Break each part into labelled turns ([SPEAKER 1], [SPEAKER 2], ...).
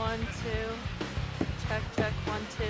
[SPEAKER 1] 1, 2. Check, check, 1, 2.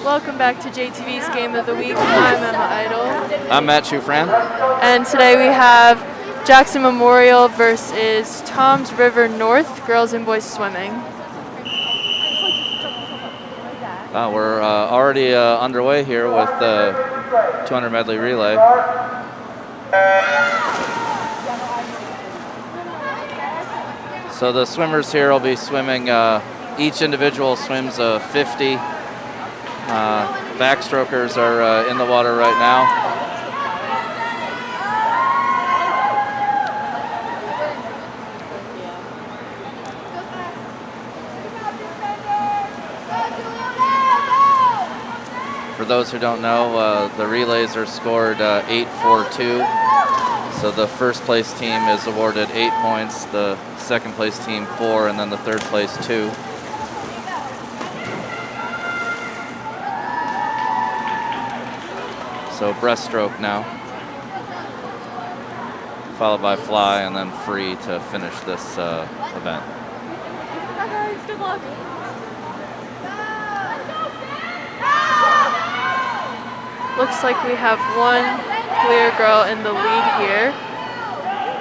[SPEAKER 1] Welcome back to JTV's Game of the Week. I'm Emma Idle.
[SPEAKER 2] I'm Matt Schufran.
[SPEAKER 1] And today we have Jackson Memorial versus Toms River North, girls and boys swimming.
[SPEAKER 2] We're already underway here with the 200 medley relay. So the swimmers here will be swimming, each individual swims a 50. Backstrokers are in the water right now. For those who don't know, the relays are scored 8-4-2. So the first place team is awarded 8 points, the second place team 4, and then the third place 2. So breaststroke now, followed by fly, and then free to finish this event.
[SPEAKER 1] Hi guys, good luck. Looks like we have one clear girl in the lead here.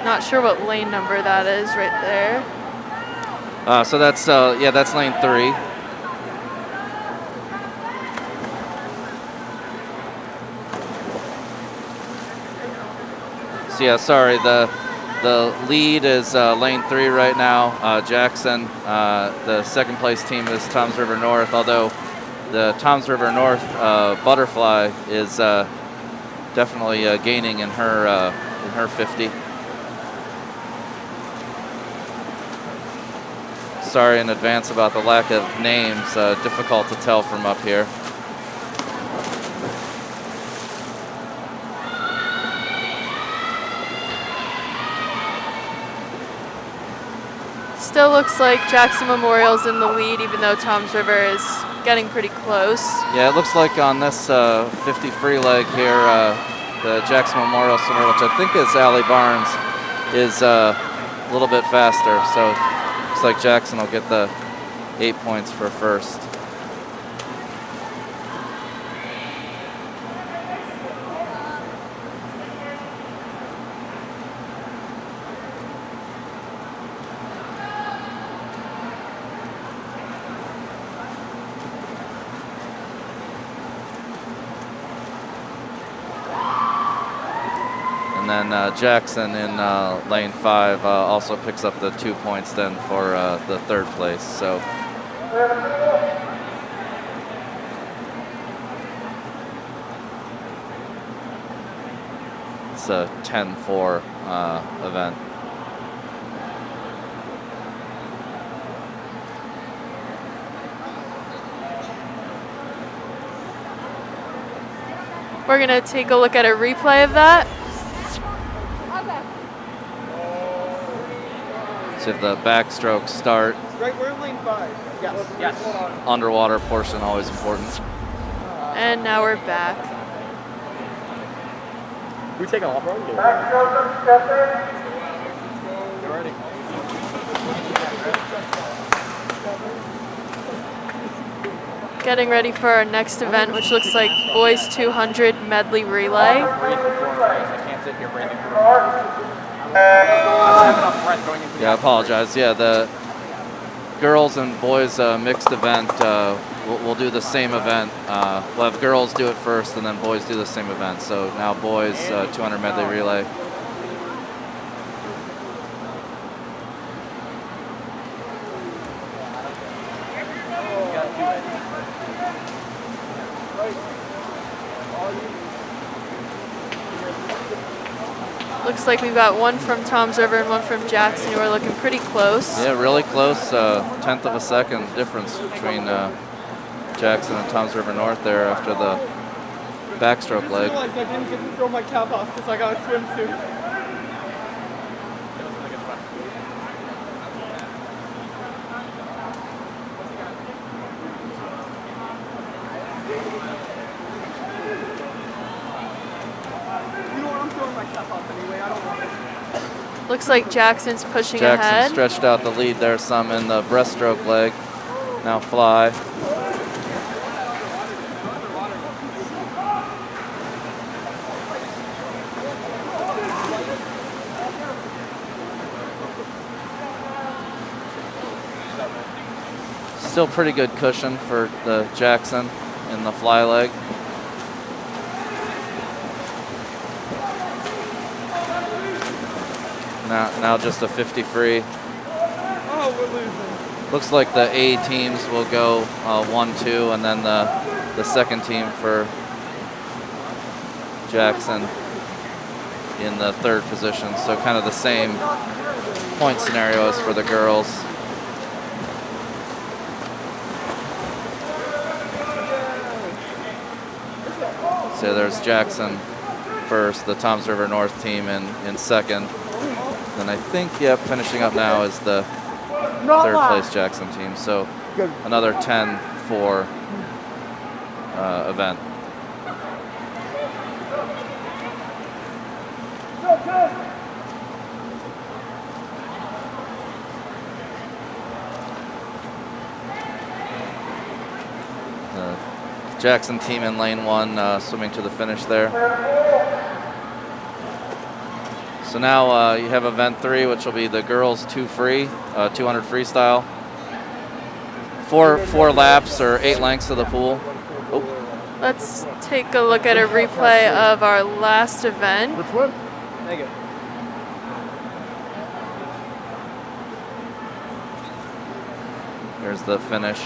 [SPEAKER 1] Not sure what lane number that is right there.
[SPEAKER 2] So that's that's lane 3. So yeah, sorry, the lead is lane 3 right now. Jackson, the second place team is Toms River North, although the Toms River North butterfly is definitely gaining in her 50. Sorry in advance about the lack of names, difficult to tell from up here.
[SPEAKER 1] Still looks like Jackson Memorial's in the lead, even though Toms River is getting pretty close.
[SPEAKER 2] Yeah, it looks like on this 50 free leg here, the Jackson Memorial swimmer, which I think is Allie Barnes, is a little bit faster. So looks like Jackson will get the 8 points for first. And then Jackson in lane 5 also picks up the 2 points then for the third place. So it's a 10-4 event.
[SPEAKER 1] We're gonna take a look at a replay of that.
[SPEAKER 2] So if the backstroke start.
[SPEAKER 3] Right, we're in lane 5. Yes.
[SPEAKER 2] Underwater portion always important.
[SPEAKER 1] And now we're back.
[SPEAKER 3] We take an off-road? You're ready.
[SPEAKER 1] Getting ready for our next event, which looks like boys 200 medley relay.
[SPEAKER 3] I can't sit here breathing through.
[SPEAKER 2] Yeah, I apologize. Yeah, the girls and boys mixed event, we'll do the same event. We'll have girls do it first and then boys do the same event. So now boys 200 medley relay.
[SPEAKER 1] Looks like we've got one from Toms River and one from Jackson who are looking pretty close.
[SPEAKER 2] Yeah, really close. 1/10 of a second difference between Jackson and Toms River North there after the backstroke leg.
[SPEAKER 3] I didn't get to throw my cap off because I got a swimsuit.
[SPEAKER 1] Looks like Jackson's pushing
[SPEAKER 2] Jackson
[SPEAKER 1] ahead.
[SPEAKER 2] stretched out the lead there some in the breaststroke leg. Now fly. Still pretty good cushion for the Jackson in the fly leg. Now just a 50 free.
[SPEAKER 3] Oh, we're losing.
[SPEAKER 2] Looks like the A teams will go 1-2, and then the second team for Jackson in the third position. So kind of the same point scenario as for the girls. So there's Jackson first, the Toms River North team in second. And I think, yep, finishing up now is the third place Jackson team. So another 10-4 event. The Jackson team in lane 1 swimming to the finish there. So now you have event 3, which will be the girls 2 free, 200 freestyle. Four laps or 8 lengths of the pool. Oh.
[SPEAKER 1] Let's take a look at a replay of our last event.
[SPEAKER 3] Which one? Negative.
[SPEAKER 2] Here's the finish.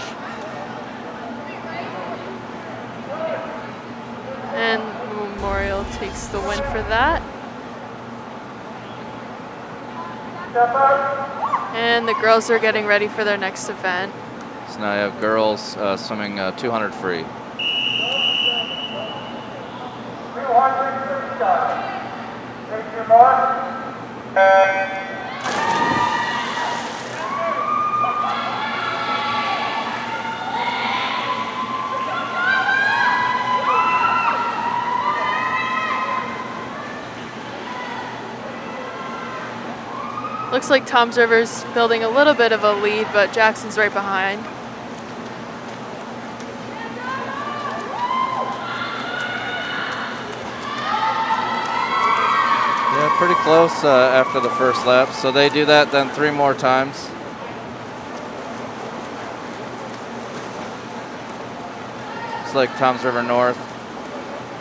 [SPEAKER 1] And Memorial takes the win for that. And the girls are getting ready for their next event.
[SPEAKER 2] So now you have girls swimming 200 free.
[SPEAKER 4] 200 freestyle. Take your mark.
[SPEAKER 1] Looks like Toms River's building a little bit of a lead, but Jackson's right behind.
[SPEAKER 2] Yeah, pretty close after the first lap. So they do that then 3 more times. Looks like Toms River North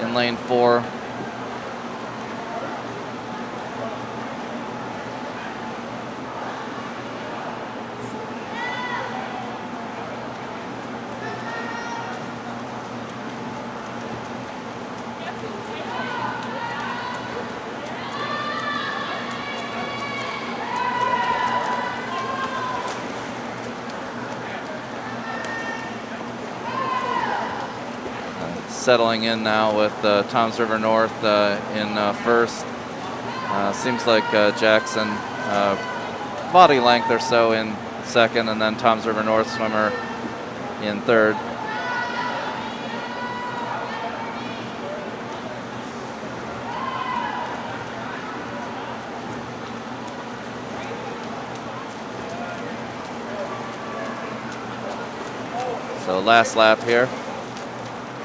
[SPEAKER 2] in lane 4. Settling in now with Toms River North in first. Seems like Jackson body length or so in second, and then Toms River North swimmer in third. So last lap here.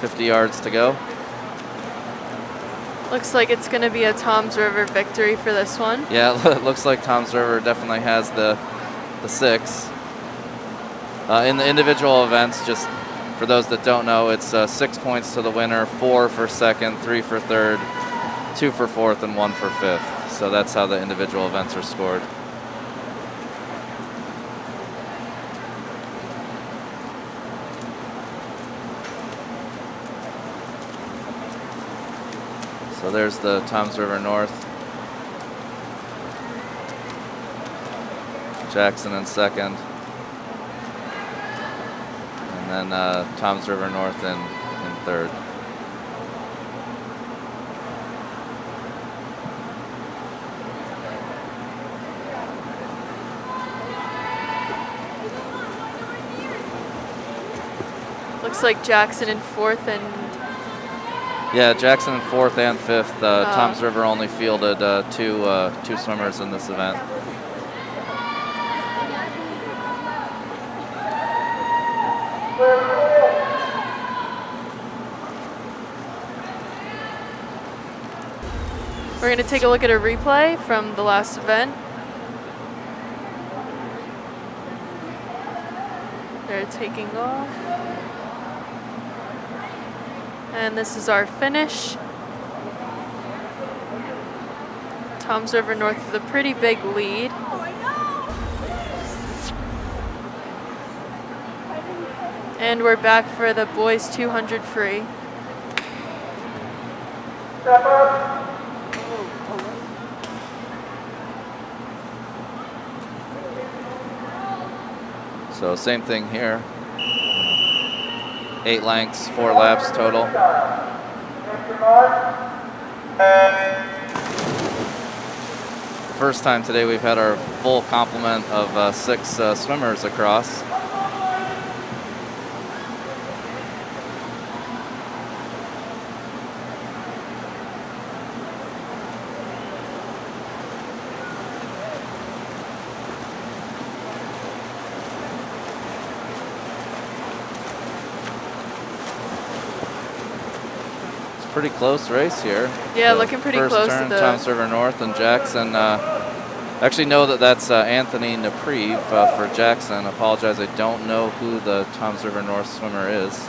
[SPEAKER 2] 50 yards to go.
[SPEAKER 1] Looks like it's going to be a Toms River victory for this one.
[SPEAKER 2] Yeah, it looks like Toms River definitely has the 6. In the individual events, just for those that don't know, it's 6 points to the winner, 4 for second, 3 for third, 2 for fourth, and 1 for fifth. So that's how the individual events are scored. So there's the Toms River North. Jackson in second. And then Toms River North in third.
[SPEAKER 1] Looks like Jackson in fourth and
[SPEAKER 2] yeah, Jackson in fourth and fifth. Toms River only fielded two swimmers in this event.
[SPEAKER 1] we're going to take a look at a replay from the last event. They're taking off. And this is our finish. Toms River North with a pretty big lead. And we're back for the boys 200 free.
[SPEAKER 2] So same thing here. 8 lengths, 4 laps total. First time today we've had our full complement of 6 swimmers across. Pretty close race here.
[SPEAKER 1] Yeah, looking pretty
[SPEAKER 2] first
[SPEAKER 1] close
[SPEAKER 2] turn,
[SPEAKER 1] to the
[SPEAKER 2] Toms River North and Jackson. Actually know that's Anthony Naprieve for Jackson. Apologize, I don't know who the Toms River North swimmer is.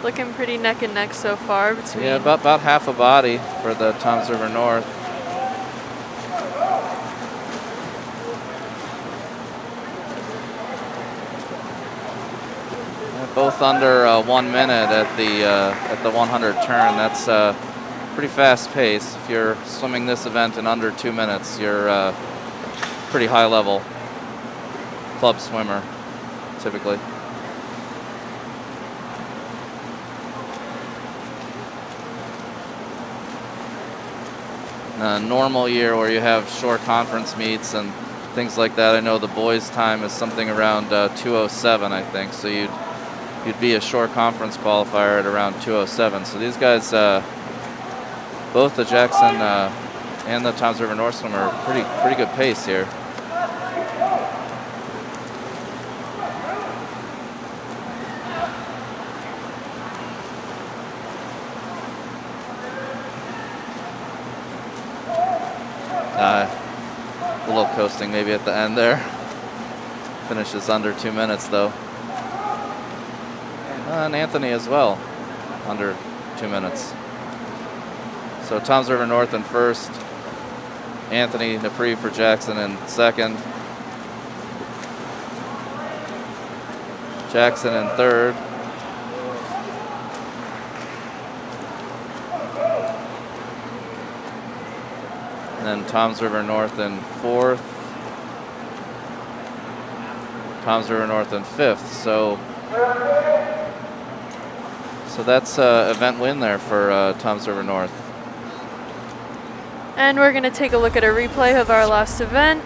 [SPEAKER 1] looking pretty neck and neck so far between.
[SPEAKER 2] Yeah, about half a body for the Toms River North. Both under 1 minute at the 100 turn. That's pretty fast pace. If you're swimming this event in under 2 minutes, you're pretty high level club swimmer, typically. In a normal year where you have short conference meets and things like that, I know the boys' time is something around 2:07, I think. So you'd be a short conference qualifier at around 2:07. So these guys, both the Jackson and the Toms River North swimmer, are pretty good pace here. A little coasting maybe at the end there. Finishes under 2 minutes though. And Anthony as well, under 2 minutes. So Toms River North in first, Anthony Naprieve for Jackson in second, Jackson in third, and then Toms River North in fourth, Toms River North in fifth. So that's an event win there for Toms River North.
[SPEAKER 1] And we're going to take a look at a replay of our last event.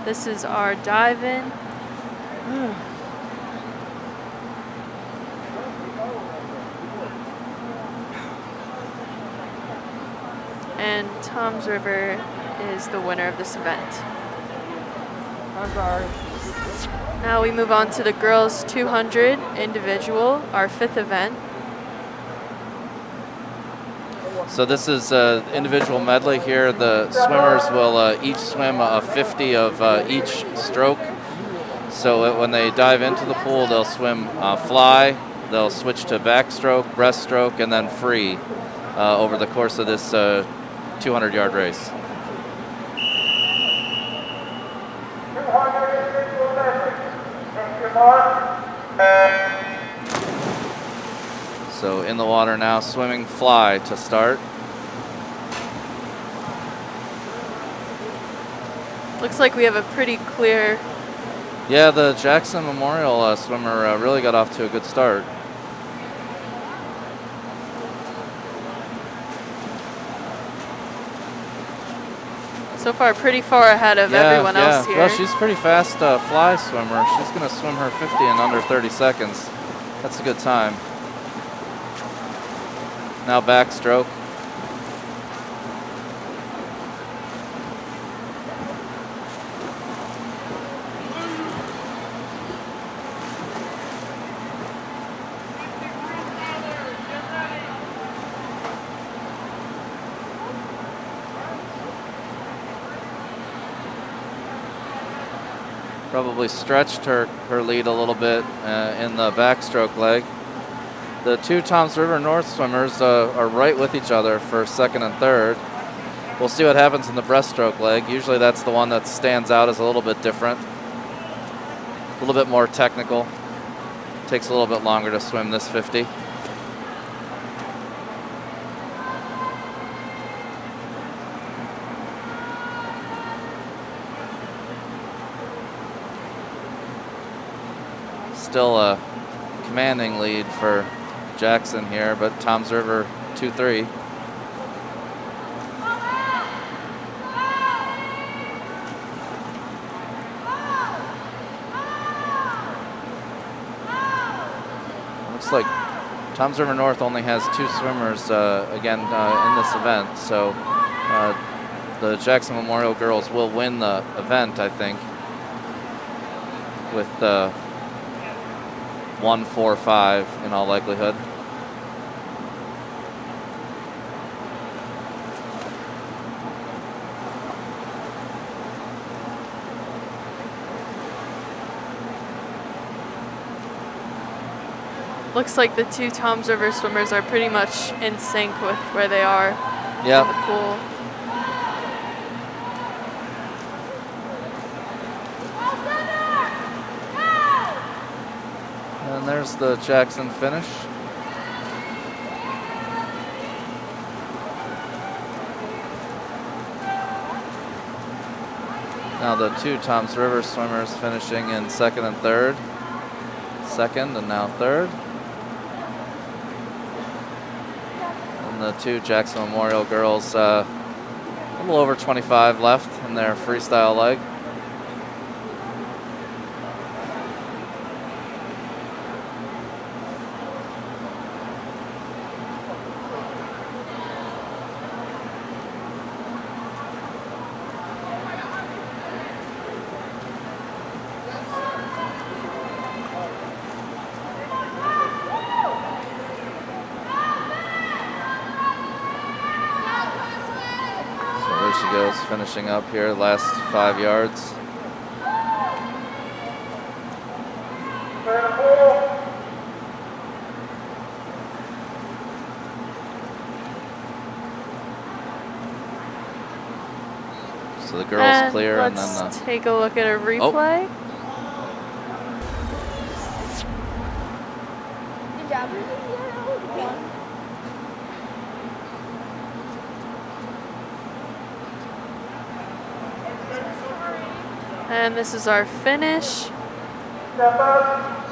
[SPEAKER 1] This is our dive-in. And Toms River is the winner of this event.
[SPEAKER 3] I'm sorry.
[SPEAKER 1] Now we move on to the girls 200 individual, our fifth event.
[SPEAKER 2] So this is individual medley here. The swimmers will each swim a 50 of each stroke. So when they dive into the pool, they'll swim fly, they'll switch to backstroke, breaststroke, and then free over the course of this 200-yard race.
[SPEAKER 4] 200 individual medley. Take your mark.
[SPEAKER 2] So in the water now, swimming fly to start.
[SPEAKER 1] Looks like we have a pretty clear.
[SPEAKER 2] Yeah, the Jackson Memorial swimmer really got off to a good start.
[SPEAKER 1] So far, pretty far ahead of everyone else here.
[SPEAKER 2] Well, she's a pretty fast fly swimmer. She's going to swim her 50 in under 30 seconds. That's a good time. Now backstroke. probably stretched her lead a little bit in the backstroke leg. The two Toms River North swimmers are right with each other for second and third. We'll see what happens in the breaststroke leg. Usually that's the one that stands out as a little bit different, a little bit more technical. Takes a little bit longer to swim this 50. Still a commanding lead for Jackson here, but Toms River 2-3. Looks like Toms River North only has 2 swimmers again in this event, so the Jackson Memorial girls will win the event, I think, with 1-4-5 in all likelihood.
[SPEAKER 1] Looks like the two Toms River swimmers are pretty much in sync with where they are
[SPEAKER 2] Yep.
[SPEAKER 1] in the pool.
[SPEAKER 2] And there's the Jackson finish. Now the two Toms River swimmers finishing in second and third. Second and now third. And the two Jackson Memorial girls, a little over 25 left in their freestyle leg. She goes, finishing up here, last 5 yards. So the girls clear, and then
[SPEAKER 1] let's take a look at a replay.
[SPEAKER 5] Good job.
[SPEAKER 1] And this is our finish.
[SPEAKER 4] Step up.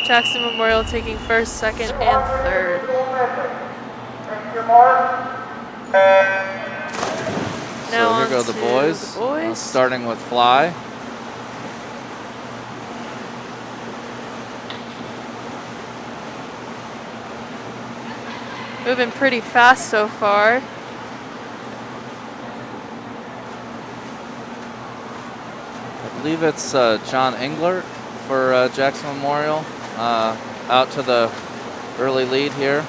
[SPEAKER 1] Jackson Memorial taking first, second, and third.
[SPEAKER 4] Take your mark.
[SPEAKER 1] Now
[SPEAKER 2] so here
[SPEAKER 1] on
[SPEAKER 2] go the
[SPEAKER 1] to
[SPEAKER 2] boys.
[SPEAKER 1] the boys.
[SPEAKER 2] Starting with fly.
[SPEAKER 1] Moving pretty fast so far.
[SPEAKER 2] I believe it's John Englert for Jackson Memorial, out to the early lead here.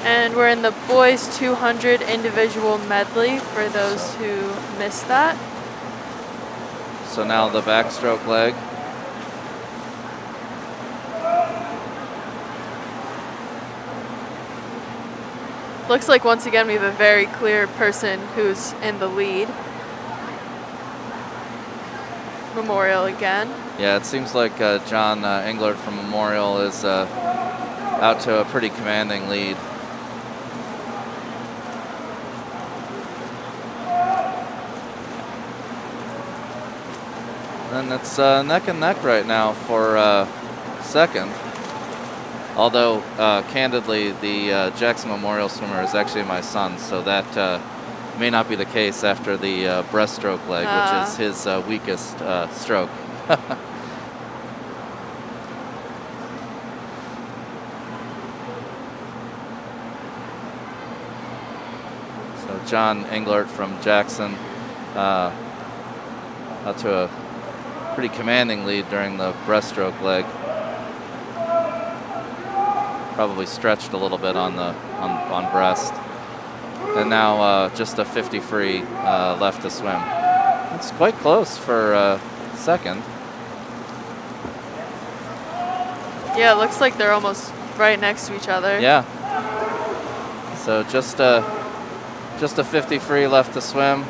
[SPEAKER 1] And we're in the boys 200 individual medley for those who missed that.
[SPEAKER 2] So now the backstroke leg.
[SPEAKER 1] Looks like once again we have a very clear person who's in the lead. Memorial again.
[SPEAKER 2] Yeah, it seems like John Englert from Memorial is out to a pretty commanding lead. And it's neck and neck right now for second. Although, candidly, the Jackson Memorial swimmer is actually my son, so that may not be the case after the breaststroke leg, which is his weakest stroke. So John Englert from Jackson out to a pretty commanding lead during the breaststroke leg. probably stretched a little bit on the on breast. And now just a 50 free left to swim. It's quite close for second.
[SPEAKER 1] Yeah, it looks like they're almost right next to each other.
[SPEAKER 2] Yeah. So just a 50 free left to swim.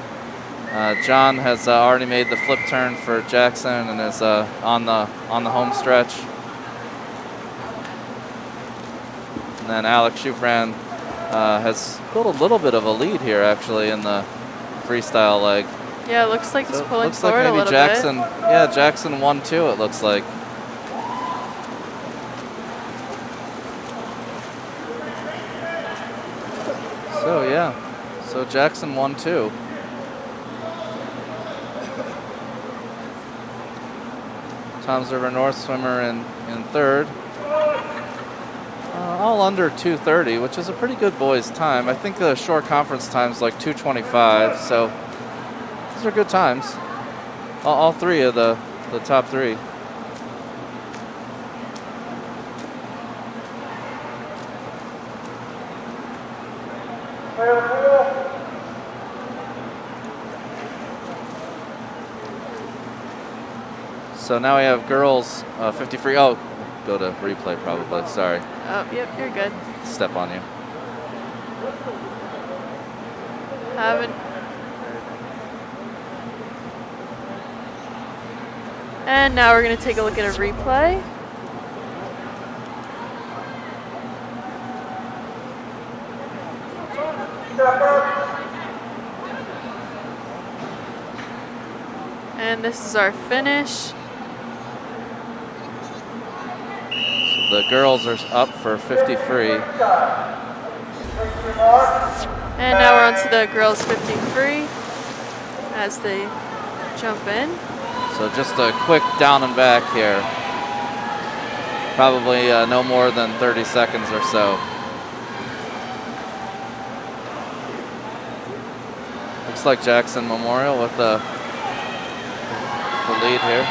[SPEAKER 2] John has already made the flip turn for Jackson and is on the home stretch. And then Alex Schufran has built a little bit of a lead here actually in the freestyle leg.
[SPEAKER 1] Yeah, it looks like he's pulling
[SPEAKER 2] looks
[SPEAKER 1] forward
[SPEAKER 2] like maybe
[SPEAKER 1] a little
[SPEAKER 2] Jackson,
[SPEAKER 1] bit.
[SPEAKER 2] yeah, Jackson 1-2 it looks like. So yeah, so Jackson 1-2. Toms River North swimmer in third. All under 2:30, which is a pretty good boys time. I think the short conference time's like 2:25, so those are good times. All three of the top three. So now we have girls 50 free. Oh, go to replay probably. Sorry.
[SPEAKER 1] Oh, yep, you're good.
[SPEAKER 2] Step on you.
[SPEAKER 1] Haven't. And now we're going to take a look at a replay. And this is our finish.
[SPEAKER 2] The girls are up for 50 free.
[SPEAKER 1] And now we're on to the girls 50 free as they jump in.
[SPEAKER 2] So just a quick down and back here. Probably no more than 30 seconds or so. Looks like Jackson Memorial with the lead here.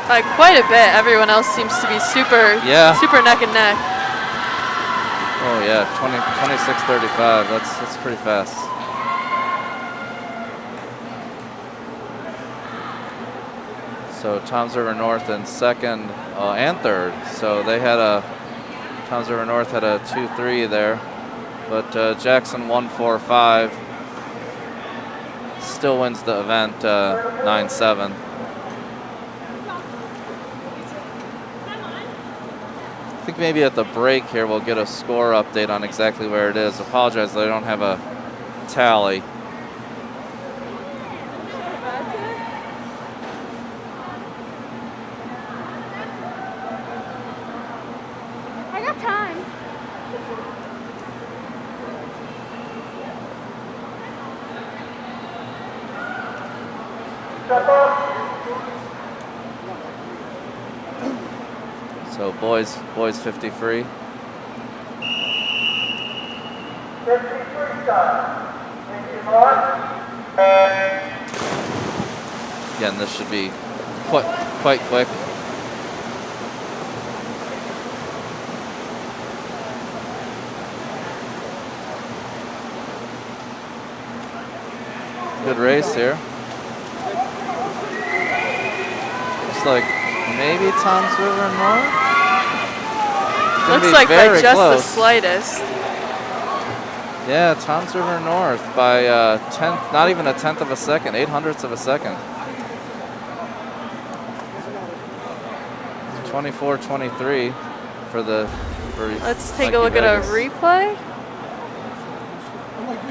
[SPEAKER 1] Quite a bit. Everyone else seems to be super neck and neck.
[SPEAKER 2] Oh yeah, 26:35. That's pretty fast. So Toms River North in second and third. So they had Toms River North had a 2-3 there, but Jackson 1-4-5 still wins the event 9-7. I think maybe at the break here we'll get a score update on exactly where it is. Apologize that I don't have a tally.
[SPEAKER 5] I got time.
[SPEAKER 2] So boys 50 free.
[SPEAKER 4] 50 freestyle. Thank you, Mark.
[SPEAKER 2] Again, this should be quite quick. Good race here. Looks like maybe Toms River North.
[SPEAKER 1] Looks like by just the slightest.
[SPEAKER 2] Yeah, Toms River North by tenth, not even a tenth of a second, 0.08 of a second. 24-23 for the.
[SPEAKER 1] Let's take a look at a replay.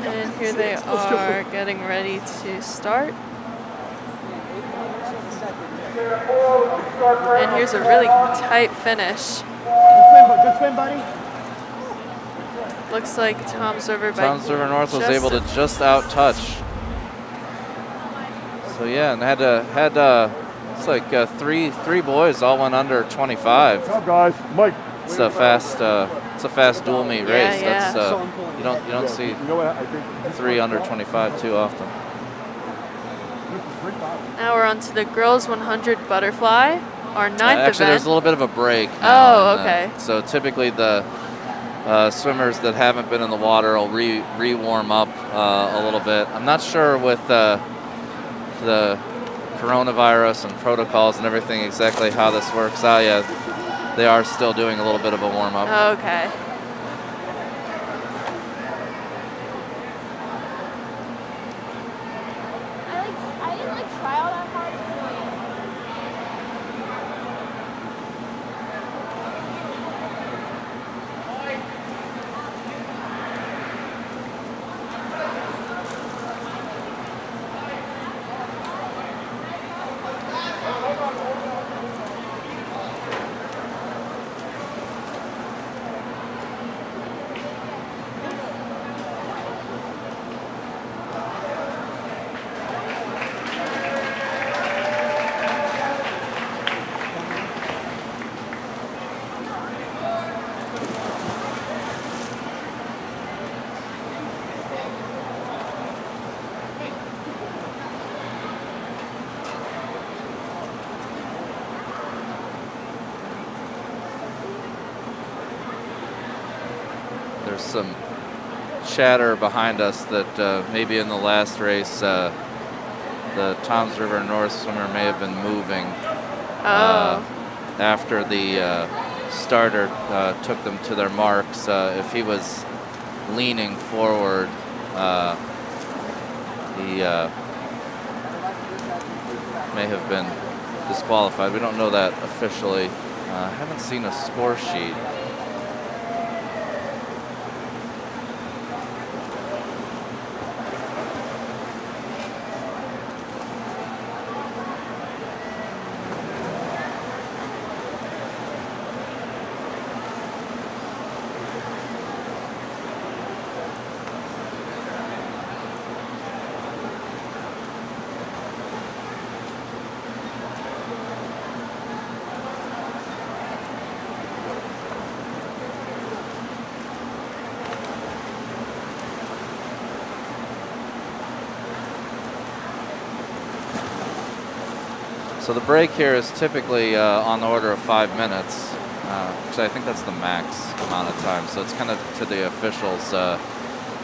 [SPEAKER 1] And here they are getting ready to start. And here's a really tight finish.
[SPEAKER 3] Good swim, buddy.
[SPEAKER 1] Looks like Toms River
[SPEAKER 2] North was able to just out touch. So yeah, and had it's like three boys all went under 25.
[SPEAKER 3] Good job, guys. Mike.
[SPEAKER 2] It's a fast dual meet race.
[SPEAKER 1] Yeah.
[SPEAKER 2] That's you don't see 3 under 25 too often.
[SPEAKER 1] Now we're on to the girls 100 butterfly. our ninth
[SPEAKER 2] Actually, there's
[SPEAKER 1] event.
[SPEAKER 2] a little bit of a break now.
[SPEAKER 1] Oh, okay.
[SPEAKER 2] So typically the swimmers that haven't been in the water will re-warm up a little bit. I'm not sure with the coronavirus and protocols and everything exactly how this works out yet. They are still doing a little bit of a warm-up.
[SPEAKER 1] Okay.
[SPEAKER 5] I didn't like try out that hard.
[SPEAKER 2] There's some chatter behind us that maybe in the last race the Toms River North swimmer may have been moving after the starter took them to their marks. If he was leaning forward, he may have been disqualified. We don't know that officially. I haven't seen a score sheet. So the break here is typically on the order of 5 minutes, which I think that's the max amount of time. So it's kind of to the officials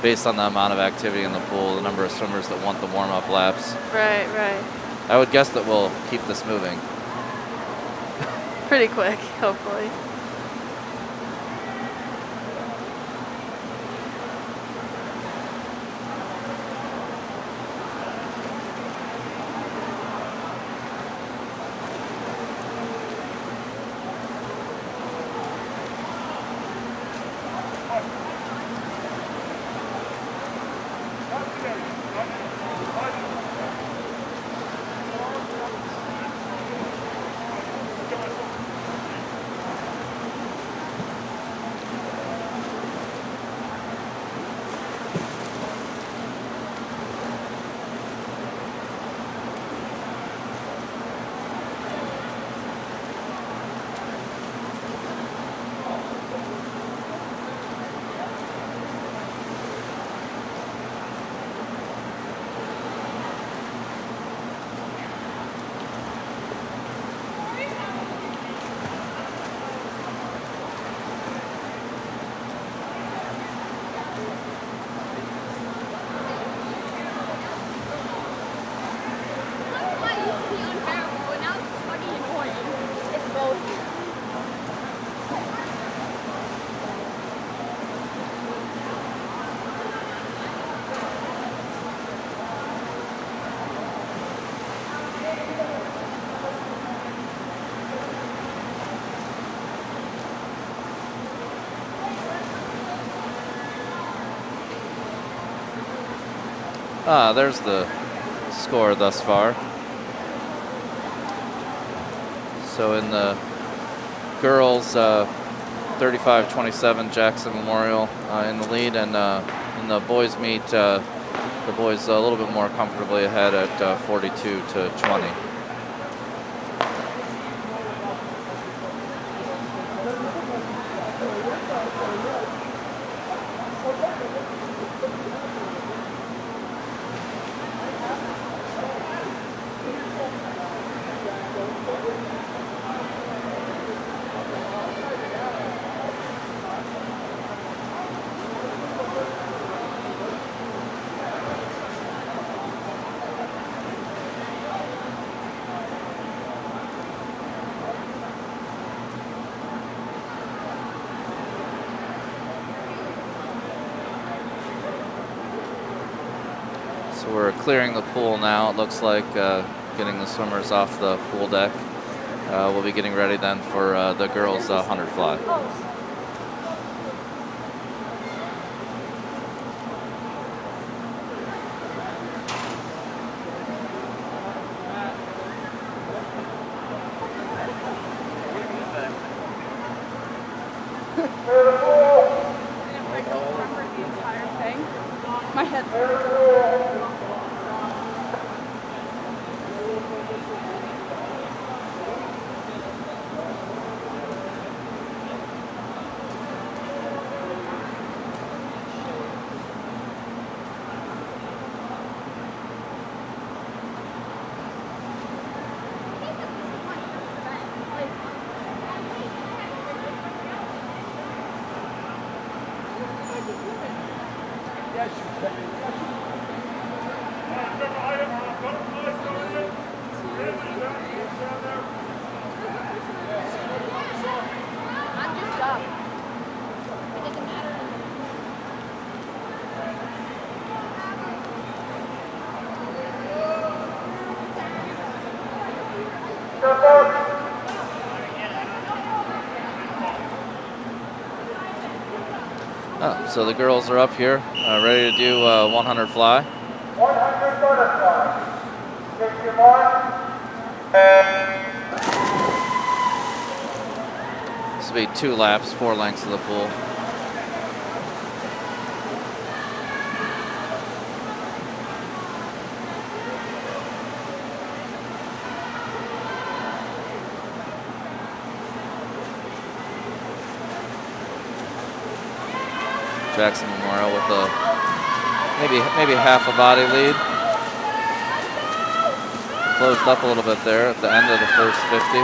[SPEAKER 2] based on the amount of activity in the pool, the number of swimmers that want the warm-up laps.
[SPEAKER 1] Right, right.
[SPEAKER 2] I would guess that we'll keep this moving.
[SPEAKER 1] Pretty quick, hopefully.
[SPEAKER 2] There's the score thus far. So in the girls, 35-27, Jackson Memorial in the lead, and in the boys meet, the boys a little bit more comfortably ahead at 42-20. We're clearing the pool now. It looks like getting the swimmers off the pool deck. We'll be getting ready then for the girls' 100 fly.
[SPEAKER 5] My head. I'm just up. It doesn't matter.
[SPEAKER 2] Oh, so the girls are up here, ready to do 100 fly.
[SPEAKER 4] 100 butterfly. Take your mark.
[SPEAKER 2] This will be 2 laps, 4 lengths of the pool. Jackson Memorial with a maybe half a body lead. Closed up a little bit there at the end of the first 50.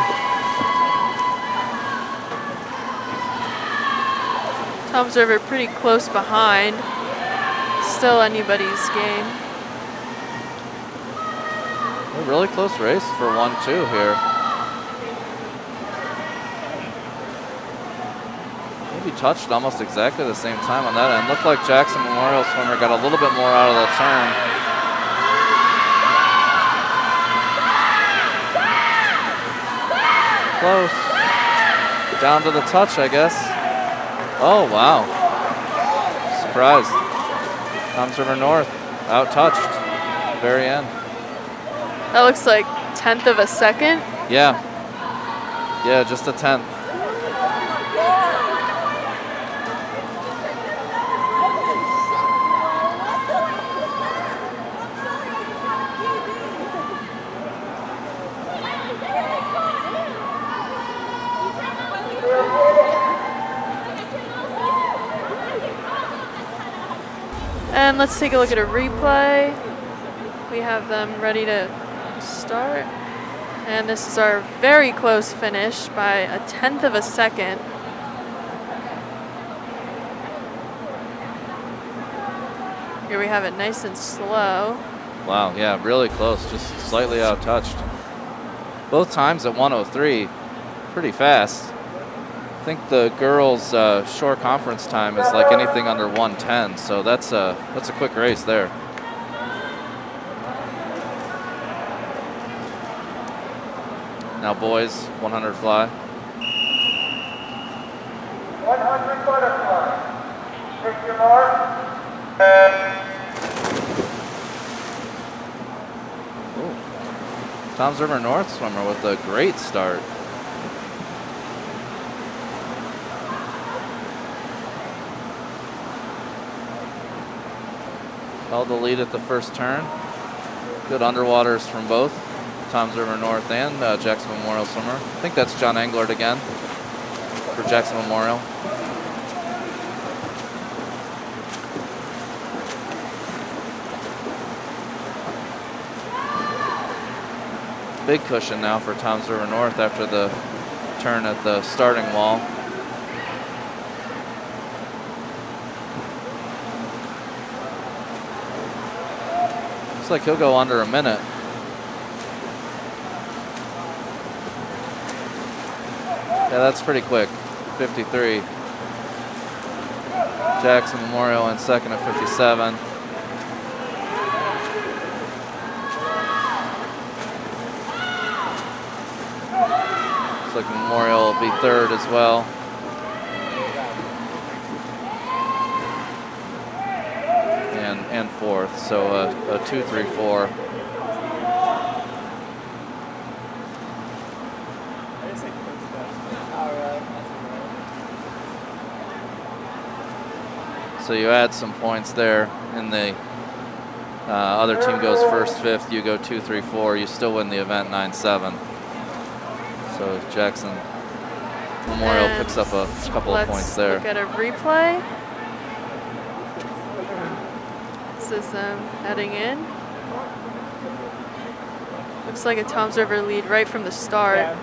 [SPEAKER 1] Tom's River pretty close behind. Still anybody's game.
[SPEAKER 2] A really close race for 1-2 here. Maybe touched almost exactly the same time on that end. Looked like Jackson Memorial swimmer got a little bit more out of the turn. Close. Down to the touch, I guess. Oh, wow. Surprised. Tom's River North, out touched. Very end.
[SPEAKER 1] That looks like 1/10 of a second.
[SPEAKER 2] Yeah. Yeah, just a 10th.
[SPEAKER 1] And let's take a look at a replay. We have them ready to start. And this is our very close finish by a 1/10 of a second. Here we have it nice and slow.
[SPEAKER 2] Wow, yeah, really close, just slightly out touched. Both times at 1:03, pretty fast. I think the girls' shore conference time is like anything under 1:10, so that's a quick race there. Now boys, 100 fly.
[SPEAKER 4] 100 butterfly. Take your mark.
[SPEAKER 2] Ooh. Tom's River North swimmer with a great start. Held the lead at the first turn. Good underwaters from both Tom's River North and Jackson Memorial swimmer. I think that's John Englert again for Jackson Memorial. Big cushion now for Tom's River North after the turn at the starting wall. Looks like he'll go under a minute. Yeah, that's pretty quick. 53. Jackson Memorial in second at 57. like Memorial will be third as well. And fourth, so a 2, 3, 4. So you add some points there, and the other team goes first, fifth. You go 2, 3, 4. You still win the event 9-7. So Jackson Memorial
[SPEAKER 1] And
[SPEAKER 2] picks up a couple of points there.
[SPEAKER 1] Let's look at a replay. This is them heading in. Looks like a Toms River lead right from the start.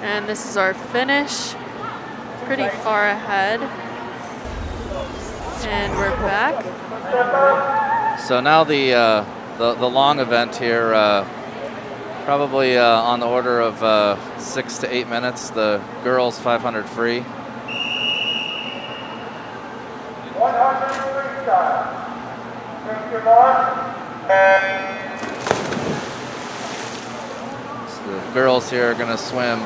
[SPEAKER 1] And this is our finish. Pretty far ahead. And we're back.
[SPEAKER 2] So now the long event here, probably on the order of 6 to 8 minutes. The girls 500 free.
[SPEAKER 4] 100 freestyle. Thank you, Mark.
[SPEAKER 2] So the girls here are going to swim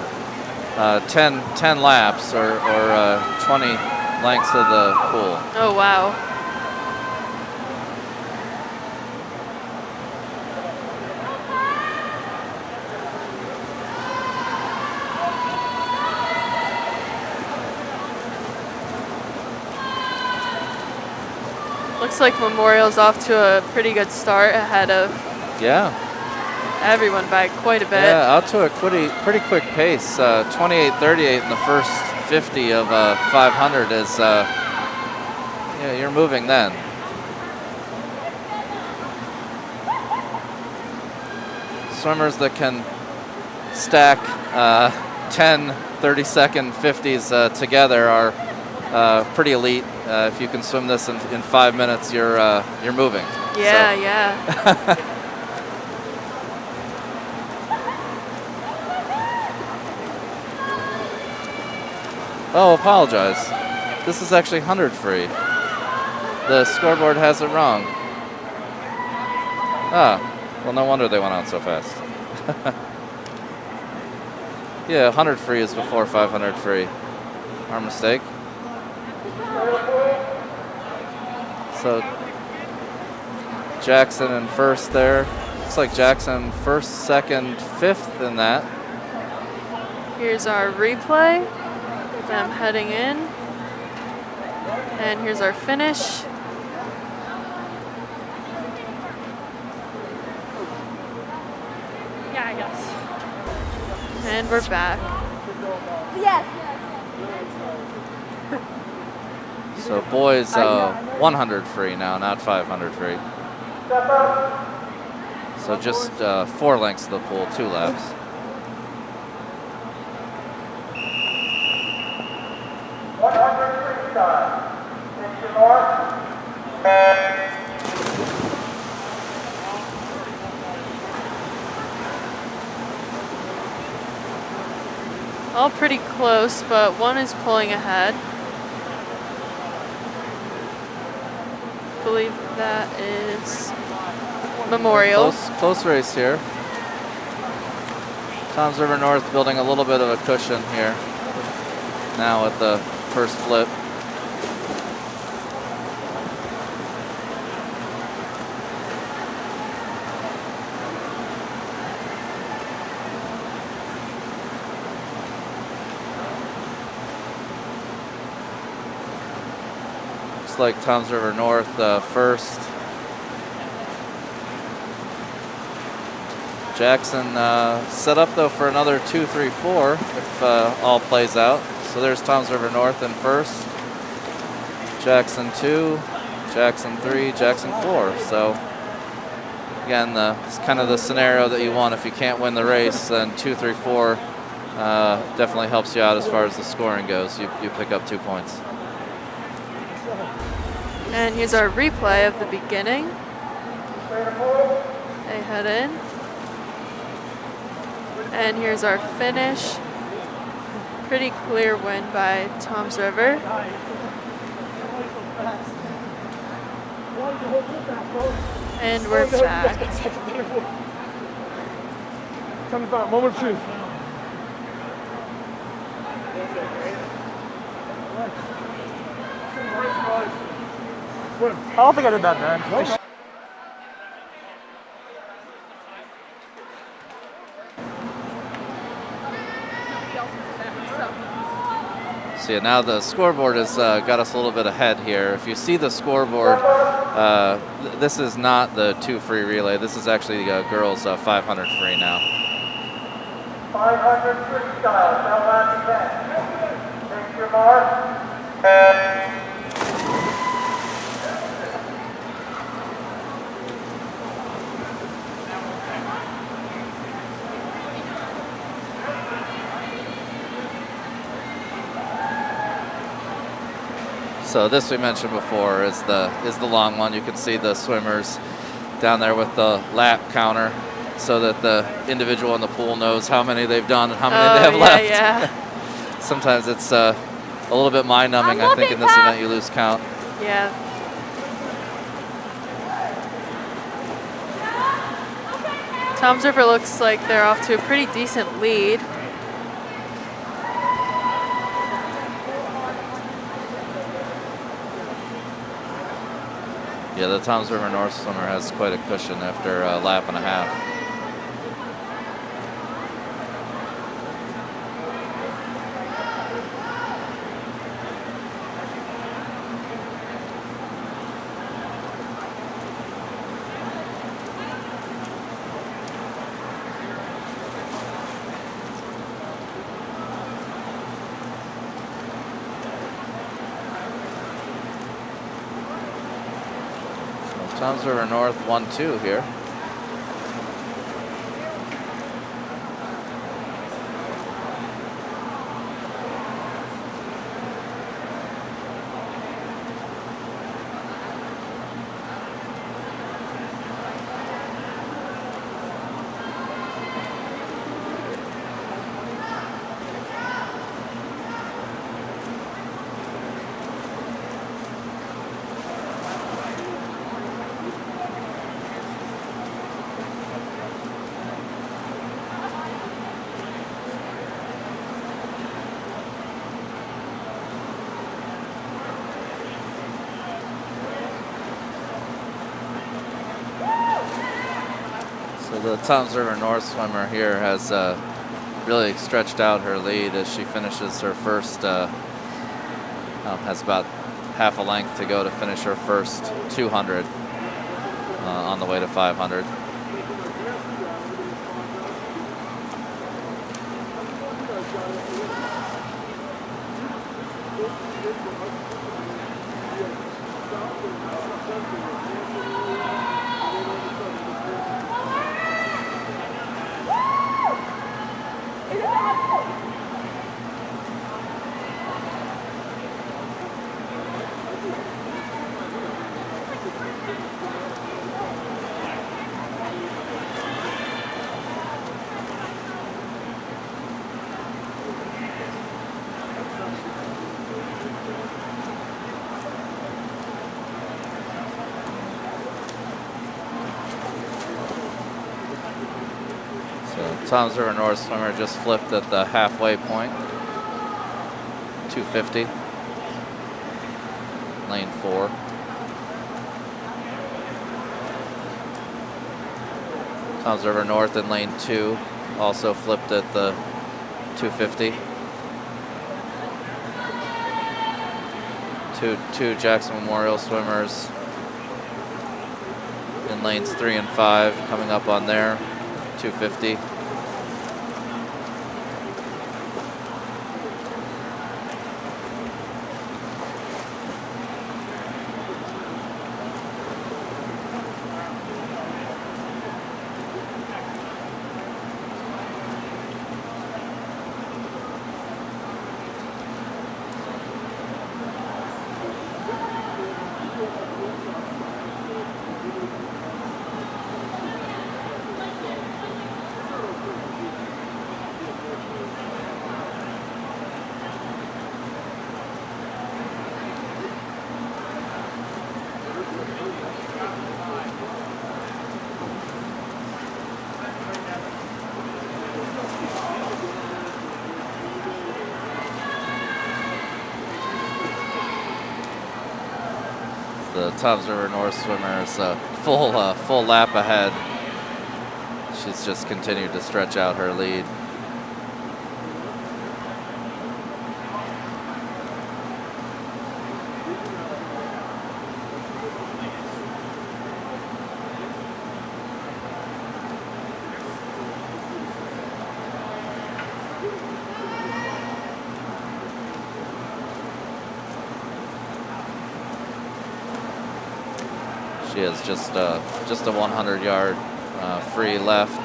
[SPEAKER 2] 10 laps or 20 lengths of the pool.
[SPEAKER 1] Oh, wow. Looks like Memorial's off to a pretty good start ahead of everyone by quite a bit.
[SPEAKER 2] Yeah, out to a pretty quick pace. 28:38 in the first 50 of 500 is, yeah, you're moving then. Swimmers that can stack 10 30-second 50s together are pretty elite. If you can swim this in 5 minutes, you're moving.
[SPEAKER 1] Yeah,
[SPEAKER 2] so.
[SPEAKER 1] yeah.
[SPEAKER 2] Oh, apologize. This is actually 100 free. The scoreboard has it wrong. Ah, well, no wonder they went on so fast. Yeah, 100 free is before 500 free. Our mistake. So Jackson in first there. Looks like Jackson first, second, fifth in that.
[SPEAKER 1] Here's our replay. Them heading in. And here's our finish.
[SPEAKER 5] Yeah, I guess.
[SPEAKER 1] And we're back.
[SPEAKER 5] Yes.
[SPEAKER 2] So boys, 100 free now, not 500 free. So just 4 lengths of the pool, 2 laps.
[SPEAKER 1] All pretty close, but one is pulling ahead. I believe that is Memorial.
[SPEAKER 2] Close race here. Toms River North building a little bit of a cushion here. Now at the first flip. Looks like Toms River North first. Jackson set up though for another 2, 3, 4 if all plays out. So there's Toms River North in first. Jackson 2, Jackson 3, Jackson 4. So again, it's kind of the scenario that you want. If you can't win the race, then 2, 3, 4 definitely helps you out as far as the scoring goes. You pick up 2 points.
[SPEAKER 1] And here's our replay of the beginning. They head in. And here's our finish. Pretty clear win by Toms River. And we're back.
[SPEAKER 3] 75. Moment of truth. I don't think I did that bad.
[SPEAKER 2] So yeah, now the scoreboard has got us a little bit ahead here. If you see the scoreboard, this is not the 2 free relay. This is actually the girls 500 free now.
[SPEAKER 4] 500 freestyle, now last 10. Take your mark.
[SPEAKER 2] So this we mentioned before is the long one. You can see the swimmers down there with the lap counter, so that the individual in the pool knows how many they've done and how many they have left.
[SPEAKER 1] Yeah.
[SPEAKER 2] Sometimes it's a little bit mind-numbing. I think in this event you lose count.
[SPEAKER 1] Yeah. Tom's River looks like they're off to a pretty decent lead.
[SPEAKER 2] Yeah, the Toms River North swimmer has quite a cushion after a lap and a half. Toms River North 1-2 here. The Toms River North swimmer here has really stretched out her lead as she finishes her first, has about half a length to go to finish her first 200 on the way to 500. Toms River North swimmer just flipped at the halfway point. 250. Lane 4. Toms River North in lane 2 also flipped at the 250. Two Jackson Memorial swimmers in lanes 3 and 5 coming up on there. 250. The Toms River North swimmer is a full lap ahead. She's just continued to stretch out her lead. She has just a 100-yard free left.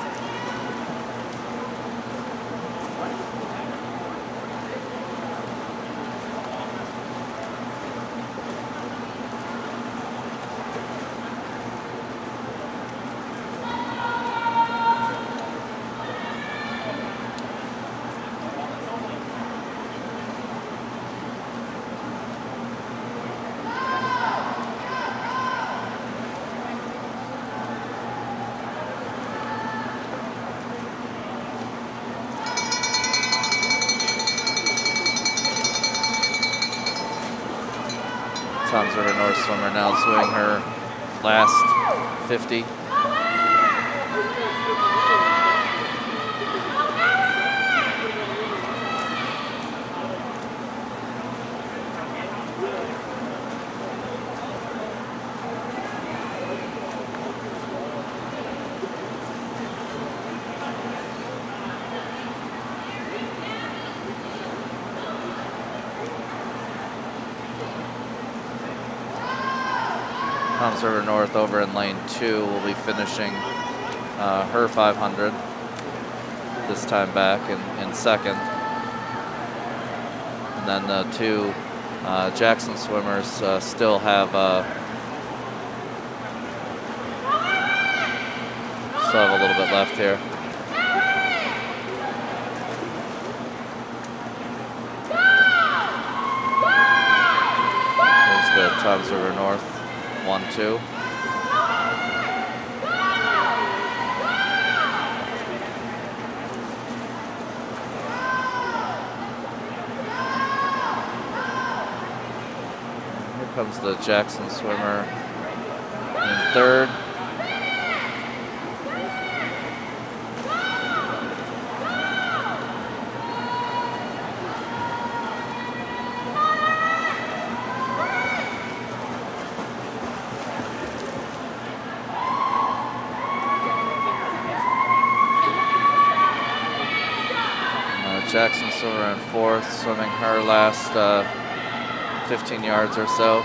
[SPEAKER 2] Toms River North swimmer now doing her last 50. Toms River North over in lane 2 will be finishing her 500 this time back in second. And then the two Jackson swimmers still have a little bit left here. There's the Toms River North 1-2. Here comes the Jackson swimmer in third. Jackson swimmer in fourth, swimming her last 15 yards or so.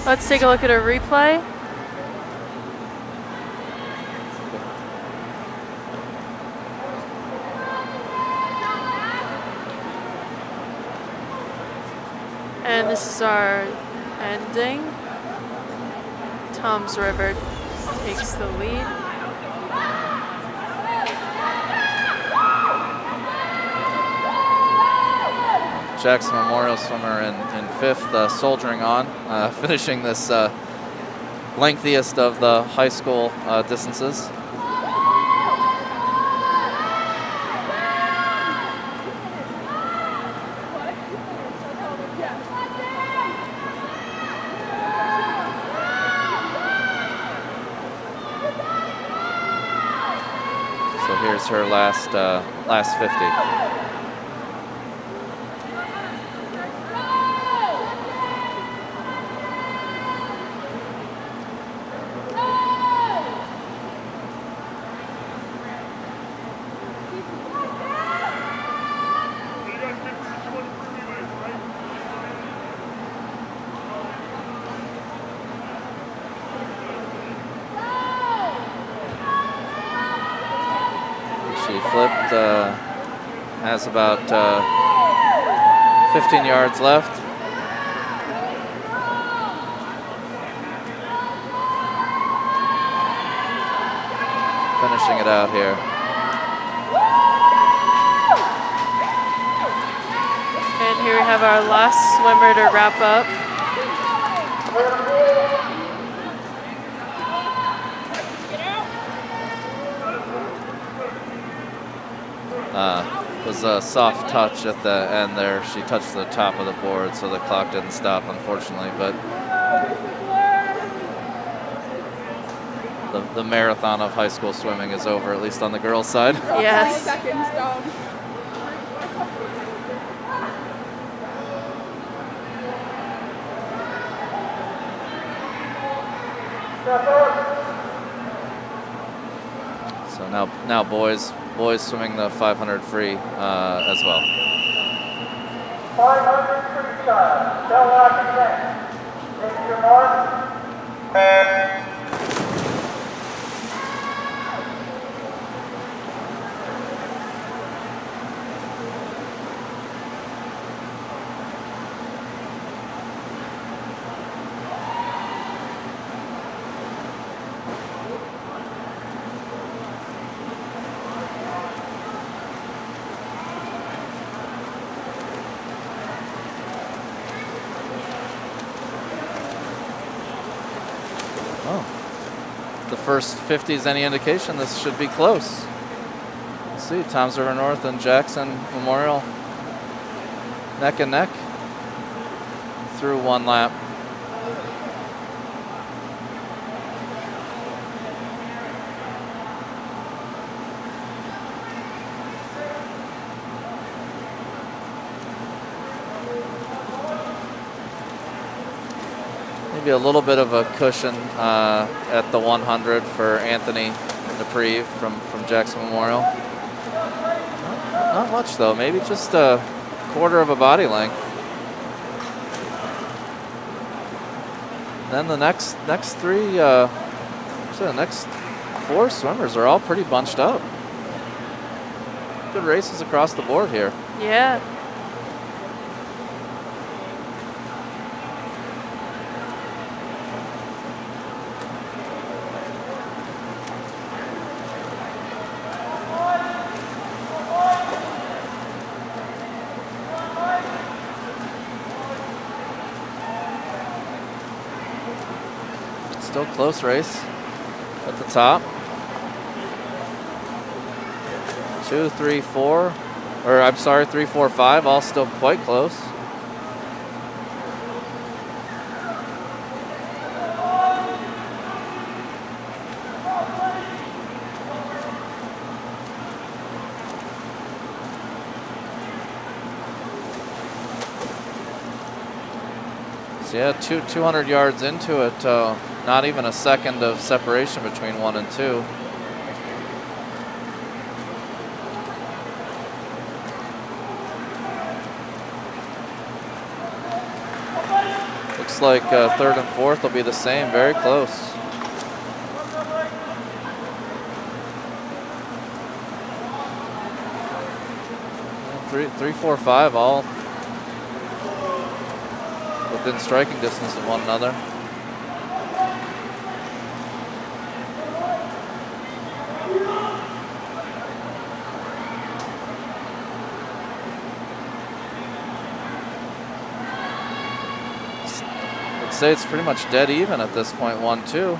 [SPEAKER 1] Let's take a look at a replay. And this is our ending. Toms River takes the lead.
[SPEAKER 2] Jackson Memorial swimmer in fifth, soldiering on, finishing this lengthiest of the high school distances. So here's her last 50. She flipped, has about 15 yards left. Finishing it out here.
[SPEAKER 1] And have our last swimmer to wrap up.
[SPEAKER 2] Was a soft touch at the end there. She touched the top of the board, so the clock didn't stop, unfortunately. But the marathon of high school swimming is over, at least on the girls' side.
[SPEAKER 1] Yes.
[SPEAKER 2] So now boys swimming the 500 free as well.
[SPEAKER 4] 500 freestyle. Shell lock next. Take your mark.
[SPEAKER 2] The first 50 is any indication, this should be close. Let's see, Toms River North and Jackson Memorial neck and neck through one lap. Maybe a little bit of a cushion at the 100 for Anthony Dupree from Jackson Memorial. Not much though, maybe just a quarter of a body length. Then the next three, so the next four swimmers are all pretty bunched up. Good races across the board here.
[SPEAKER 1] Yeah.
[SPEAKER 2] Still close race at the top. 2, 3, 4, or I'm sorry, 3, 4, 5, all still quite close. So yeah, 200 yards into it, not even a second of separation between 1 and 2. Looks like third and fourth will be the same, very close. Three, 4, 5, all within striking distance of one another. I'd say it's pretty much dead even at this point, 1-2.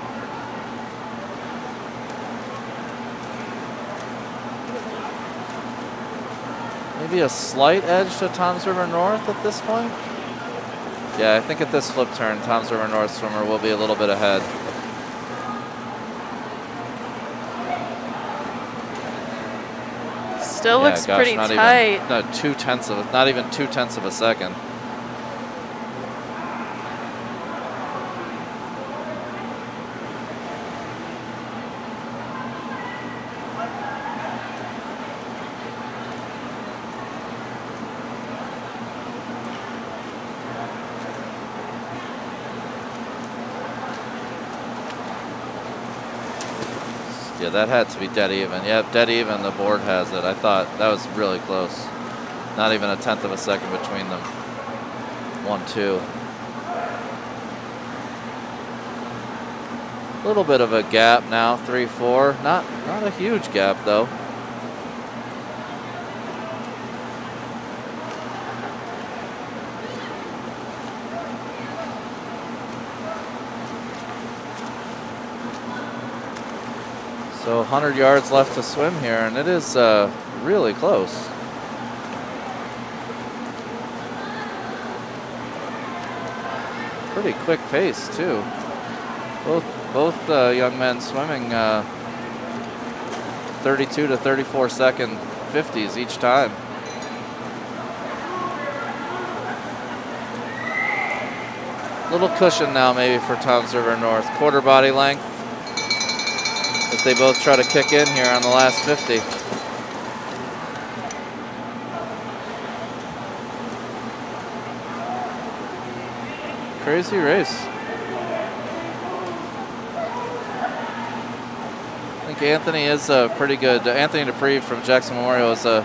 [SPEAKER 2] Maybe a slight edge to Toms River North at this point. Yeah, I think at this flip turn, Toms River North swimmer will be a little bit ahead.
[SPEAKER 1] Still looks pretty tight.
[SPEAKER 2] Not even 2/10 of a second. Yeah, that had to be dead even. Yep, dead even, the board has it. I thought that was really close. Not even a 1/10 of a second between them. 1-2. A little bit of a gap now, 3-4. Not a huge gap though. So 100 yards left to swim here, and it is really close. Pretty quick pace too. Both young men swimming 32 to 34 second 50s each time. Little cushion now maybe for Toms River North. Quarter body length as they both try to kick in here on the last 50. Crazy race. I think Anthony is pretty good. Anthony Dupree from Jackson Memorial is a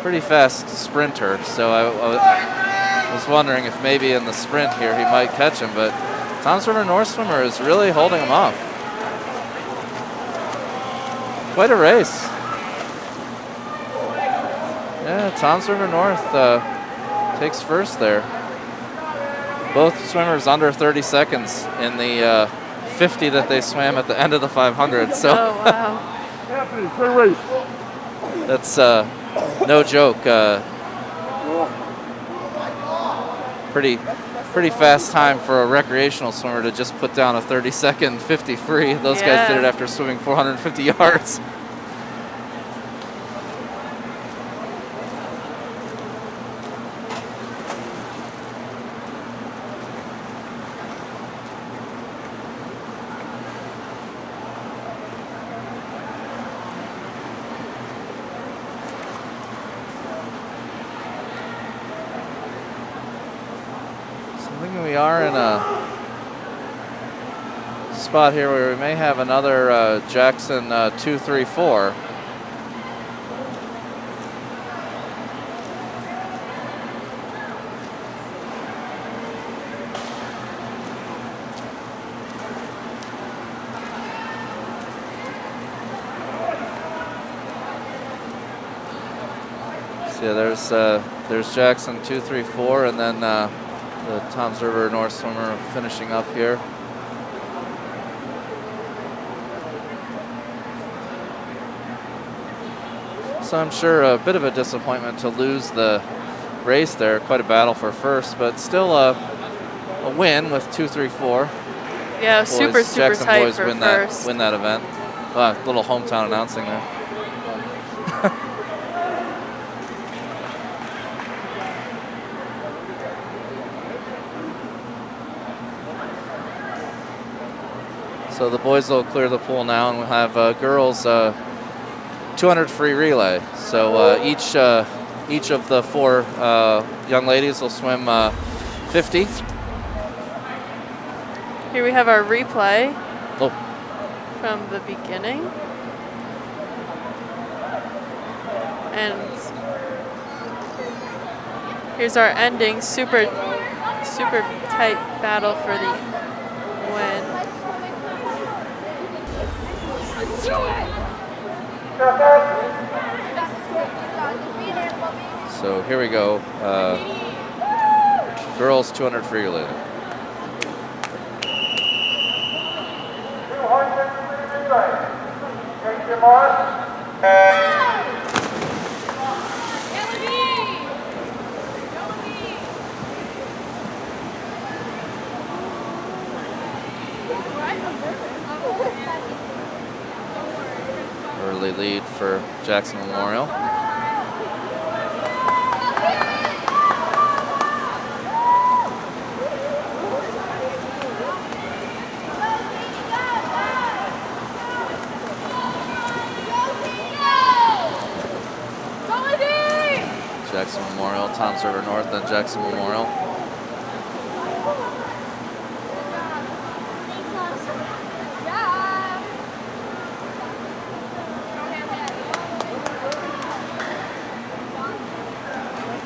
[SPEAKER 2] pretty fast sprinter, so I was wondering if maybe in the sprint here he might catch him, but Toms River North swimmer is really holding him off. Quite a race. Yeah, Toms River North takes first there. Both swimmers under 30 seconds in the 50 that they swam at the end of the 500. So
[SPEAKER 1] Oh, wow.
[SPEAKER 3] Anthony, great race.
[SPEAKER 2] that's no joke. Pretty fast time for a recreational swimmer to just put down a 30-second 50 free. Those guys did it after swimming 450 yards. We are in a spot here where we may have another Jackson 234. So yeah, there's Jackson 234, and then the Toms River North swimmer finishing up here. So I'm sure a bit of a disappointment to lose the race there. Quite a battle for first, but still a win with 234.
[SPEAKER 1] Yeah,
[SPEAKER 2] Boys,
[SPEAKER 1] super
[SPEAKER 2] Jackson
[SPEAKER 1] tight
[SPEAKER 2] boys
[SPEAKER 1] for
[SPEAKER 2] win
[SPEAKER 1] first.
[SPEAKER 2] that event. Little hometown announcing there. So the boys will clear the pool now, and we'll have girls 200 free relay. So each of the four young ladies will swim 50.
[SPEAKER 1] Here we have our replay
[SPEAKER 2] Oh,
[SPEAKER 1] from the beginning. And here's our ending. Super tight battle for the win.
[SPEAKER 2] so here we go. Girls 200 free relay.
[SPEAKER 4] 200 free relay. Take your mark.
[SPEAKER 2] Early lead for Jackson Memorial. Jackson Memorial, Toms River North, then Jackson Memorial.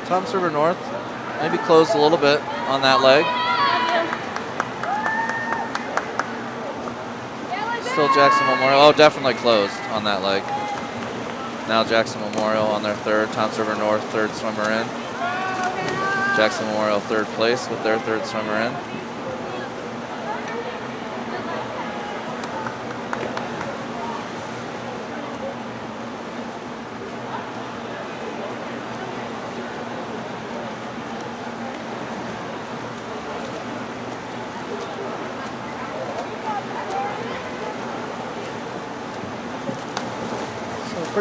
[SPEAKER 2] Toms River North maybe closed a little bit on that leg. Still Jackson Memorial. Oh, definitely closed on that leg. Now Jackson Memorial on their third. Toms River North, third swimmer in. Jackson Memorial, third place with their third swimmer in.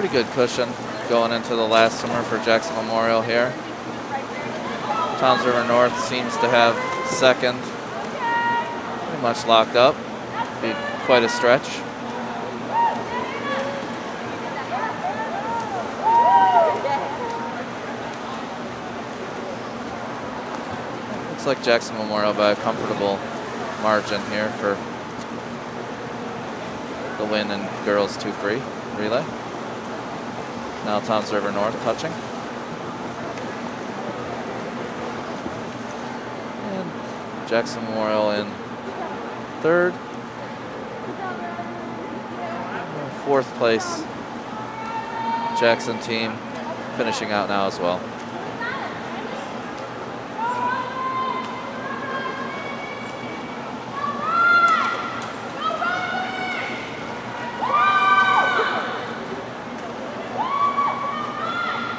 [SPEAKER 2] pretty good cushion going into the last swimmer for Jackson Memorial here. Toms River North seems to have second pretty much locked up. Be quite a stretch. Looks like Jackson Memorial by a comfortable margin here for the win in girls 2 free relay. Now Toms River North touching. And Jackson Memorial in third. Fourth place Jackson team finishing out now as well.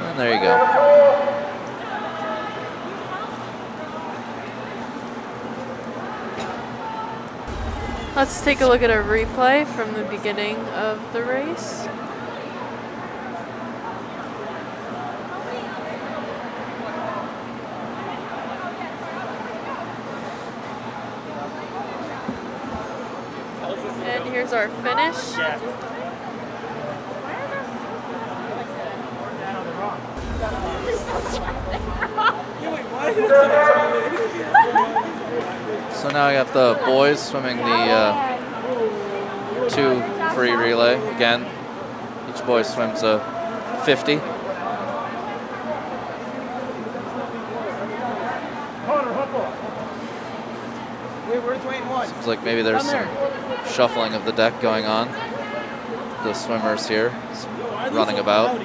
[SPEAKER 2] And there you go.
[SPEAKER 1] Let's take a look at a replay from the beginning of the race. And here's our finish.
[SPEAKER 2] So now you have the boys swimming the 2 free relay. Again, each boy swims a 50. Seems like maybe there's some shuffling of the deck going on. The swimmers here running about.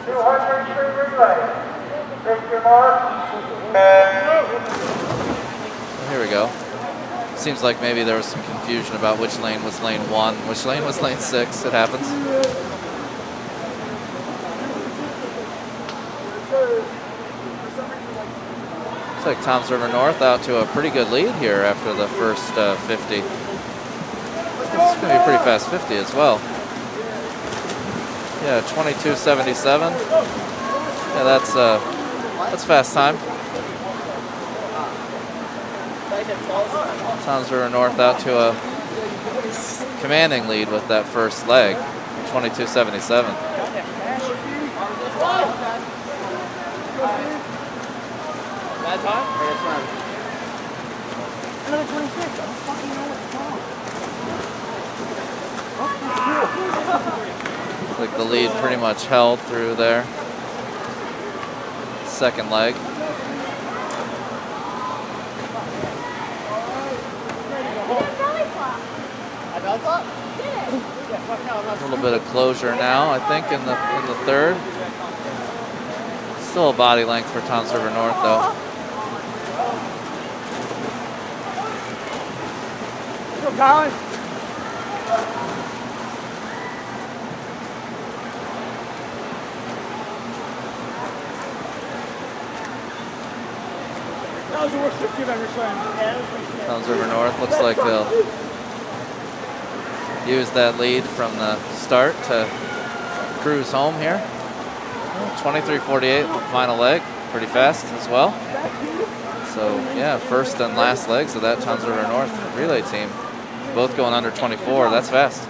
[SPEAKER 4] 200 free relay. Take your mark.
[SPEAKER 2] Here we go. Seems like maybe there was some confusion about which lane was lane 1, which lane was lane 6. It happens. Looks like Toms River North out to a pretty good lead here after the first 50. It's going to be a pretty fast 50 as well. Yeah, 22:77. Yeah, that's fast time. Toms River North out to a commanding lead with that first leg, 22:77.
[SPEAKER 6] Bad time? Or it's fine?
[SPEAKER 3] Another 26. I don't fucking know what's wrong.
[SPEAKER 2] Like the lead pretty much held through there. Second leg. A little bit of closure now, I think, in the third. Still a body length for Toms River North, though.
[SPEAKER 3] Go, Colin. That was the worst 50 I've ever swam.
[SPEAKER 2] Toms River North looks like they'll use that lead from the start to cruise home here. 23:48 final leg, pretty fast as well. So yeah, first and last legs of that Toms River North relay team, both going under 24. That's fast.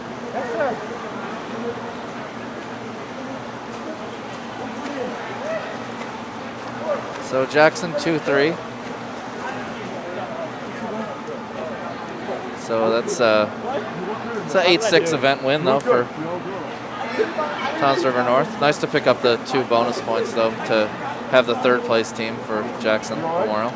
[SPEAKER 2] So Jackson 2-3. So that's it's an 8-6 event win though for Toms River North. Nice to pick up the 2 bonus points though to have the third place team for Jackson Memorial.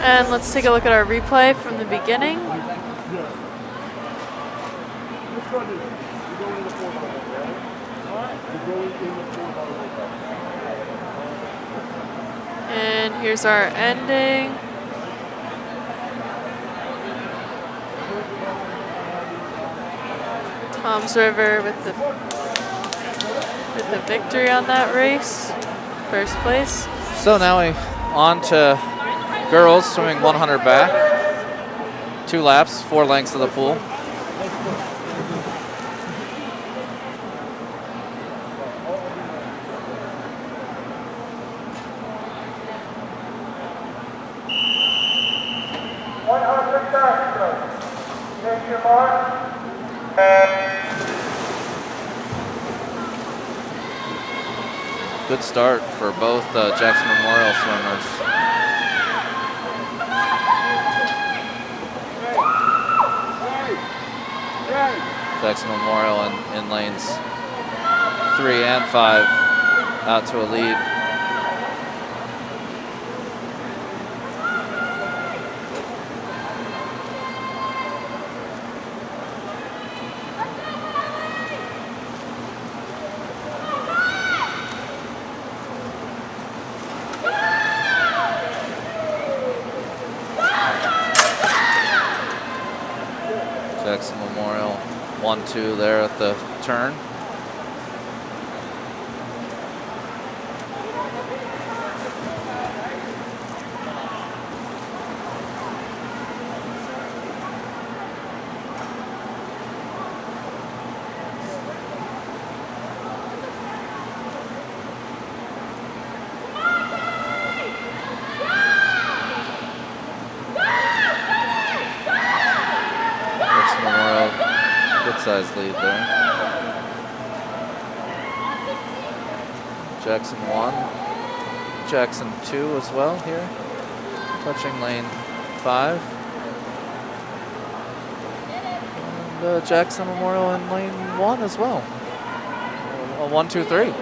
[SPEAKER 1] And let's take a look at our replay from the beginning. And here's our ending. Toms River with the victory on that race. first place.
[SPEAKER 2] So now we on to girls swimming 100 back. 2 laps, 4 lengths of the pool.
[SPEAKER 4] Take your mark.
[SPEAKER 2] Good start for both Jackson Memorial swimmers. Jackson Memorial in lanes 3 and 5 out to a lead. Jackson Memorial 1-2 there at the turn. Size lead there. Jackson 1, Jackson 2 as well here, touching lane 5. And Jackson Memorial in lane 1 as well. 1, 2, 3.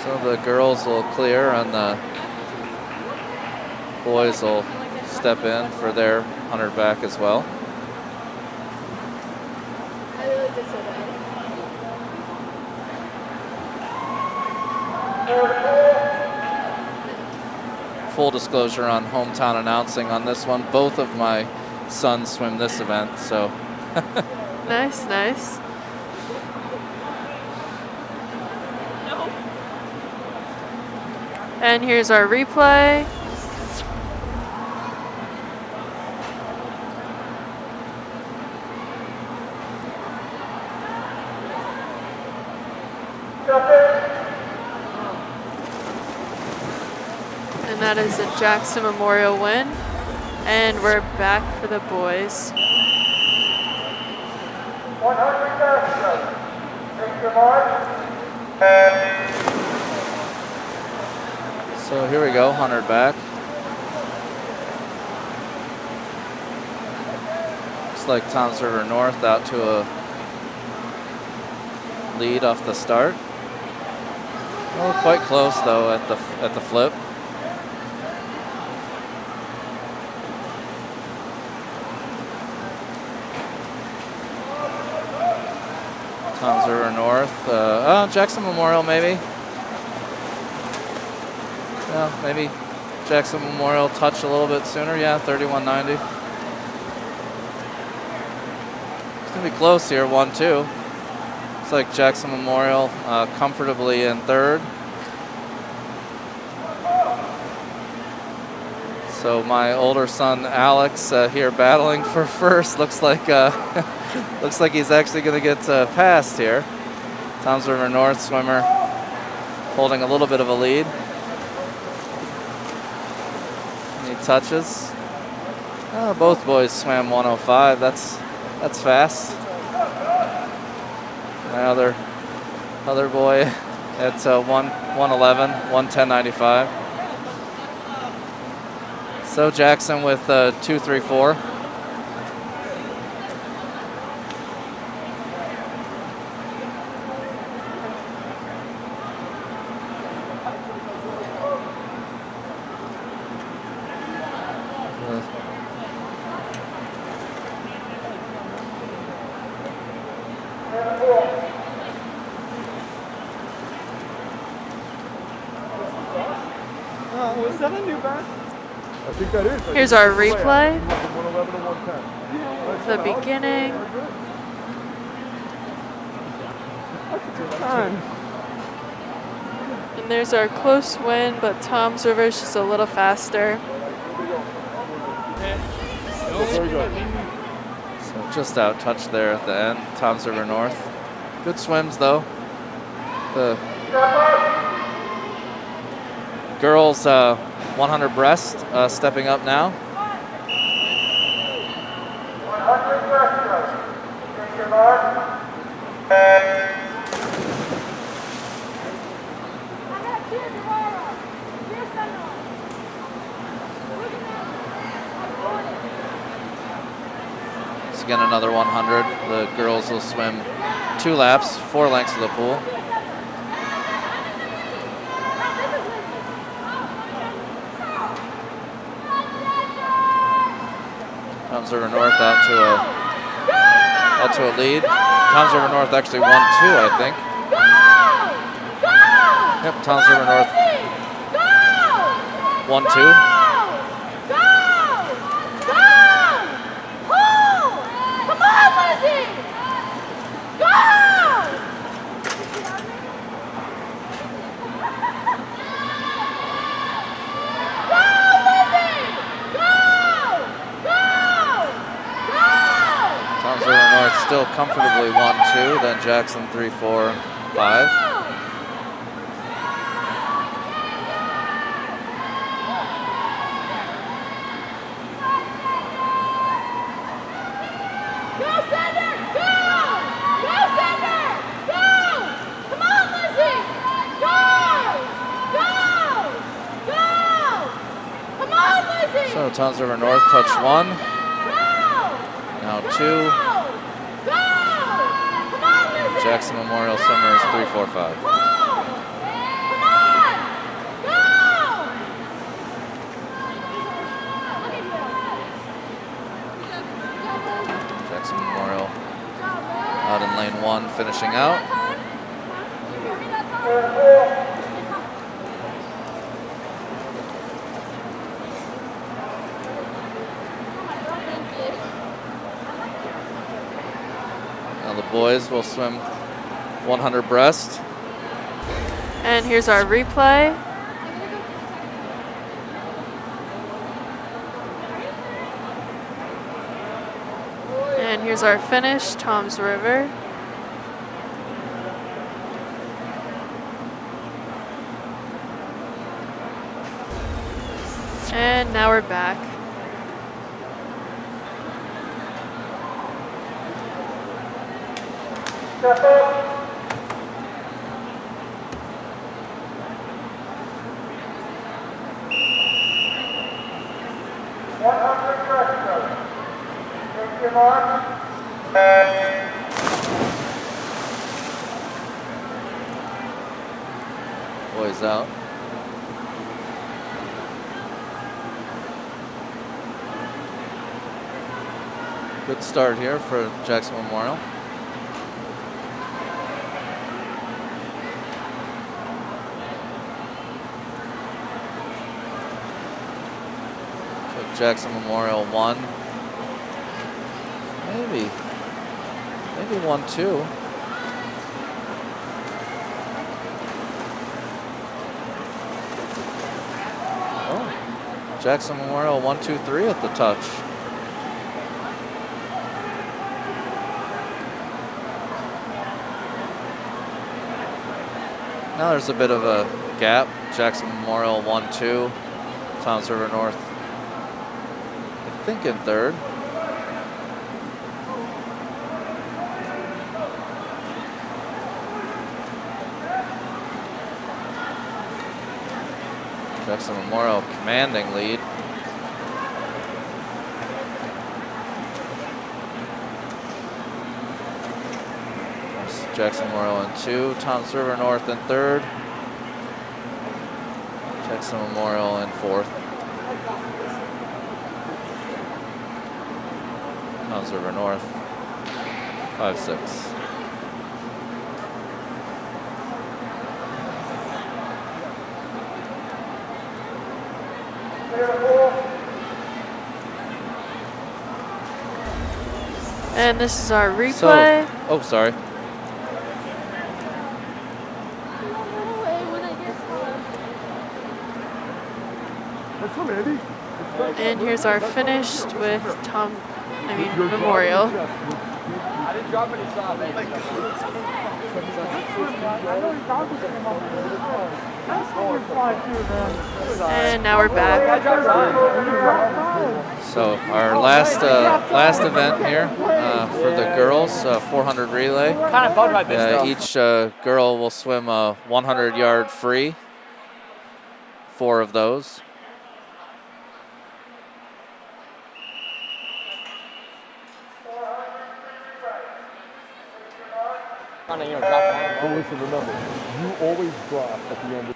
[SPEAKER 2] So the girls will clear and the boys will step in for their 100 back as well.
[SPEAKER 5] I really did so bad.
[SPEAKER 2] Full disclosure on hometown announcing on this one. Both of my sons swim this event, so.
[SPEAKER 1] Nice, nice. And here's our replay. And that is a Jackson Memorial win. And we're back for the boys.
[SPEAKER 4] 100 backstroke. Take your mark.
[SPEAKER 2] So here we go, 100 back. Looks like Toms River North out to a lead off the start. Oh, quite close though at the flip. Toms River North. Jackson Memorial maybe. Yeah, maybe Jackson Memorial touch a little bit sooner. Yeah, 31.90. It's gonna be close here, 1-2. Looks like Jackson Memorial comfortably in third. So my older son Alex here battling for first. Looks like he's actually gonna get passed here. Toms River North swimmer holding a little bit of a lead. Touches. Oh, both boys swam 105. That's fast. My other boy at 111, 110.95. So Jackson with 234.
[SPEAKER 3] Was that a new band? I think that is.
[SPEAKER 1] Here's our replay.
[SPEAKER 3] 111 to 110.
[SPEAKER 1] The beginning.
[SPEAKER 3] Time.
[SPEAKER 1] And there's our close win, but Tom's River is just a little faster.
[SPEAKER 3] Very good.
[SPEAKER 2] So just out touch there at the end. Tom's River North. Good swims though. The girls 100 breast stepping up now.
[SPEAKER 4] 100 breaststroke. Take your mark.
[SPEAKER 2] So again, another 100. The girls will swim 2 laps, 4 lengths of the pool. Tom's River North out to a lead. Tom's River North actually won 2, I think. Yep, Tom's River North won 2. Tom's River North still comfortably 1-2, then Jackson 3-4-5. So Tom's River North touch 1. Now 2. Jackson Memorial Swimmers 3-4-5. Jackson Memorial out in lane 1, finishing out. Now the boys will swim 100 breast.
[SPEAKER 1] And here's our replay. And here's our finish, Tom's River. And now we're back.
[SPEAKER 4] Step up. Take your mark.
[SPEAKER 2] Boys out. Good start here for Jackson Memorial. So Jackson Memorial 1. Maybe 1-2. Oh, Jackson Memorial 1-2-3 at the touch. Now there's a bit of a gap. Jackson Memorial 1-2. Tom's River North, I think, in third. Jackson Memorial commanding lead. There's Jackson Memorial in 2. Tom's River North in 3rd. Jackson Memorial in 4th. Tom's River North 5-6.
[SPEAKER 1] And this is our
[SPEAKER 2] So,
[SPEAKER 1] replay.
[SPEAKER 2] oh, sorry.
[SPEAKER 3] Let's come, Andy.
[SPEAKER 1] And here's our finished with Memorial.
[SPEAKER 6] I didn't drop any sauce.
[SPEAKER 1] And now we're back.
[SPEAKER 2] So our last event here for the girls, 400 relay.
[SPEAKER 6] Kind of bugged my bitch though.
[SPEAKER 2] Each girl will swim a 100-yard free. 4 of those.
[SPEAKER 6] Kind of, drop down.
[SPEAKER 3] Oh, listen, remember, you always drop at the end of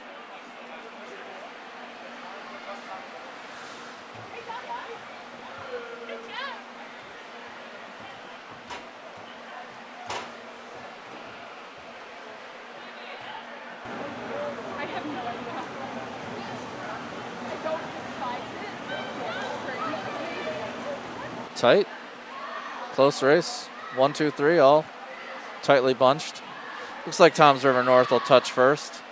[SPEAKER 5] I have no idea. I don't despise it.
[SPEAKER 2] Tight. Close race. 1, 2, 3, all tightly bunched. Looks like Toms River North will touch first.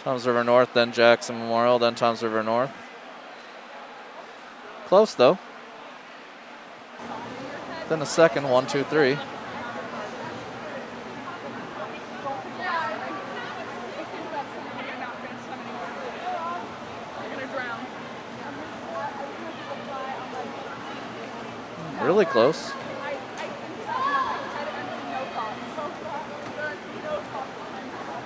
[SPEAKER 2] Toms River North, then Jackson Memorial, then Toms River North. Close though. Then a second, 1, 2, 3. Really close.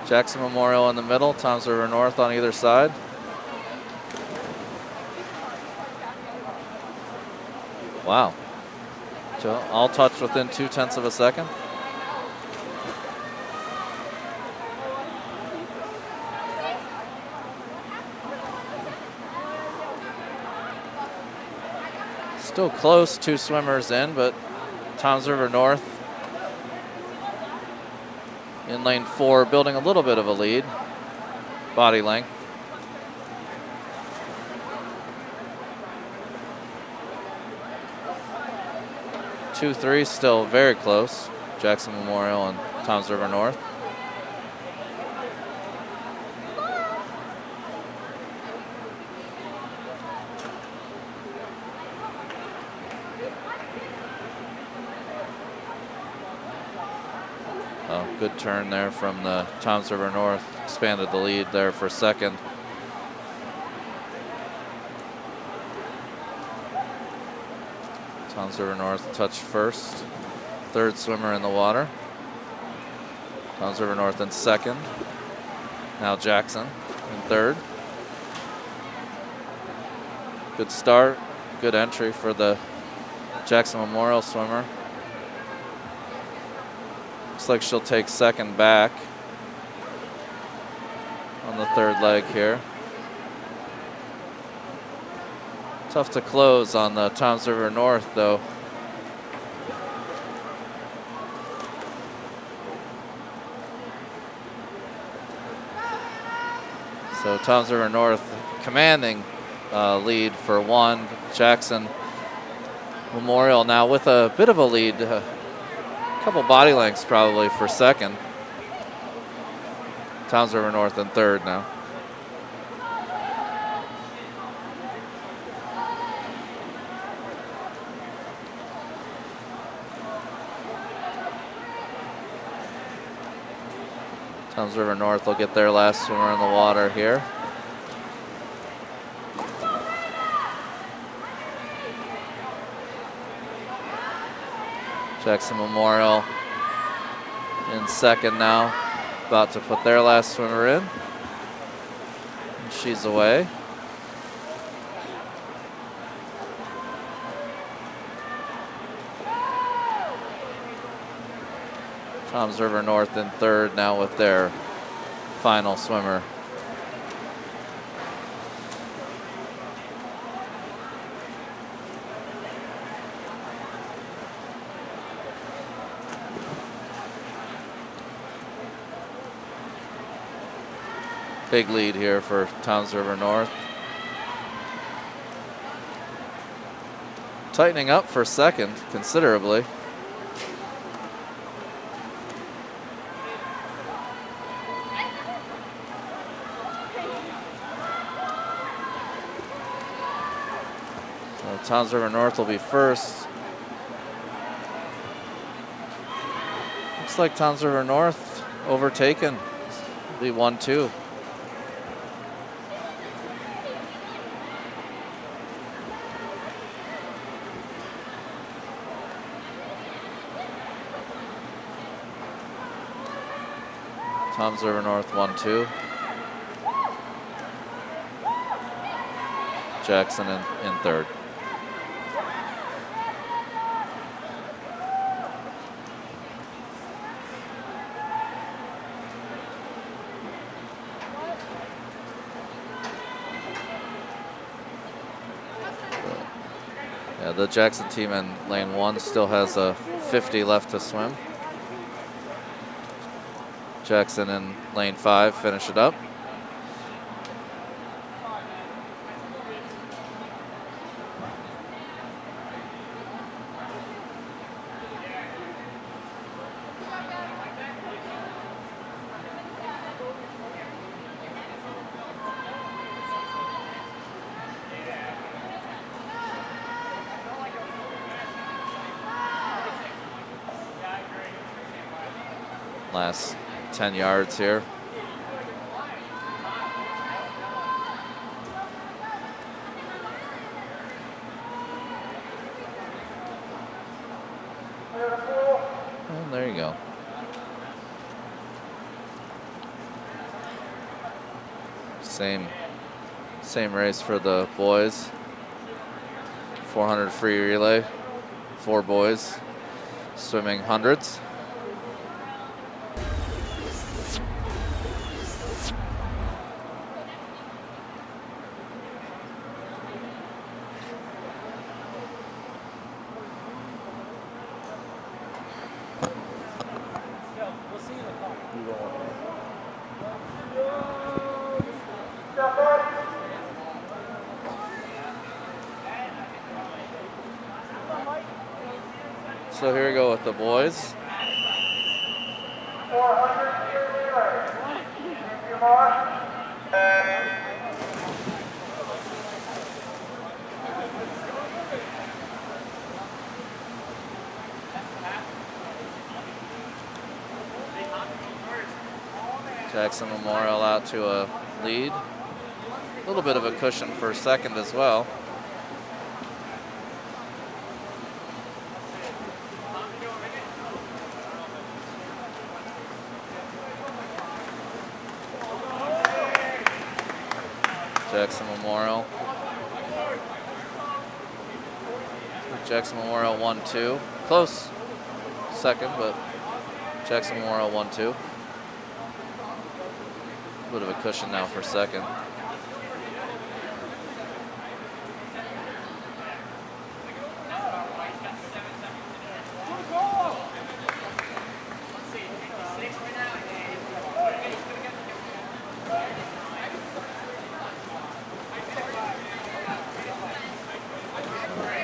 [SPEAKER 2] Jackson Memorial in the middle, Toms River North on either side. Wow. So all touched within 0.2 of a second. Still close, 2 swimmers in, but Toms River North in lane 4, building a little bit of a lead, body length. Two, 3 still very close, Jackson Memorial and Toms River North. Oh, good turn there from the Toms River North. Expanded the lead there for second. Toms River North touched first. 3rd swimmer in the water. Toms River North in second. Now Jackson in 3rd. Good start, good entry for the Jackson Memorial swimmer. Looks like she'll take second back on the 3rd leg here. Tough to close on the Toms River North though. So Toms River North commanding lead for 1. Jackson Memorial now with a bit of a lead. Couple body lengths probably for second. Toms River North in 3rd now. Toms River North will get their last swimmer in the water here. Jackson Memorial in second now, about to put their last swimmer in. And she's away. Toms River North in 3rd now with their final swimmer. Big lead here for Toms River North. tightening up for second considerably. So Toms River North will be first. Looks like Toms River North overtaken. It'll be 1-2. Toms River North 1-2. Jackson in third. Yeah, the Jackson team in lane 1 still has a 50 left to swim. Jackson in lane 5, finish it up. Last 10 yards here. And there you go. Same race for the boys. 400 free relay. 4 boys swimming hundreds. So here we go with the boys.
[SPEAKER 4] 400 relay. Keep your mark.
[SPEAKER 2] Jackson Memorial out to a lead. A little bit of a cushion for second as well. Jackson Memorial. Jackson Memorial 1-2. Close second, but Jackson Memorial 1-2. A bit of a cushion now for second.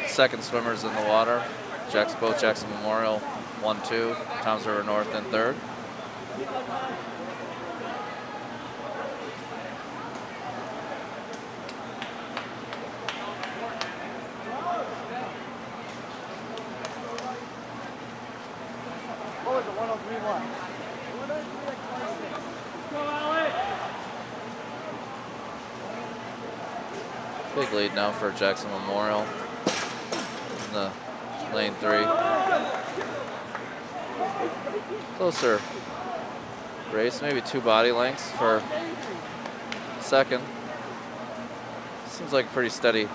[SPEAKER 2] Second swimmers in the water. Both Jackson Memorial 1-2. Toms River North in third.
[SPEAKER 3] What was it, 103-1?
[SPEAKER 2] Big lead now for Jackson Memorial in the lane 3. Closer race, maybe 2 body lengths for second. Seems like pretty steady.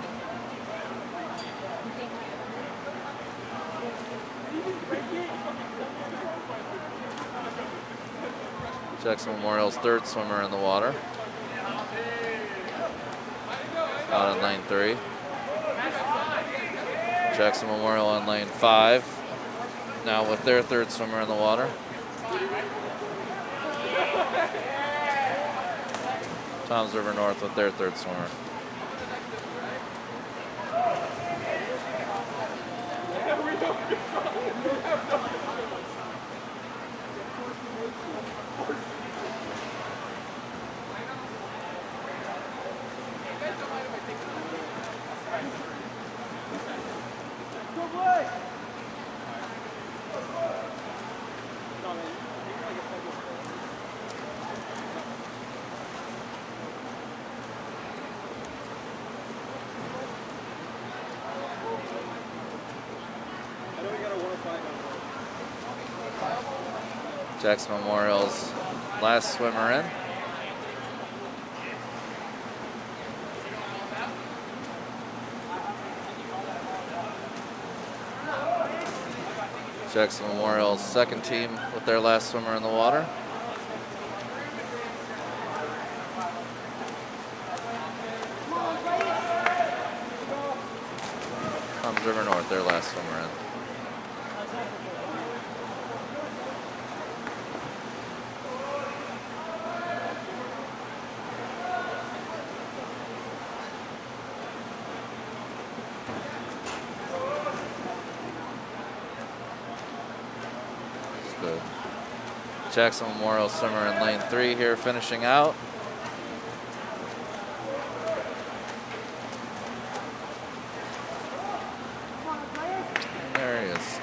[SPEAKER 2] Jackson Memorial's third swimmer in the water. Out in lane 3. Jackson Memorial in lane 5. Now with their third swimmer in the water. Toms River North with their third swimmer. Jackson Memorial's last swimmer in. Jackson Memorial's second team with their last swimmer in the water. Toms River North, their last swimmer in. Jackson Memorial swimmer in lane 3 here, finishing out. And there he is.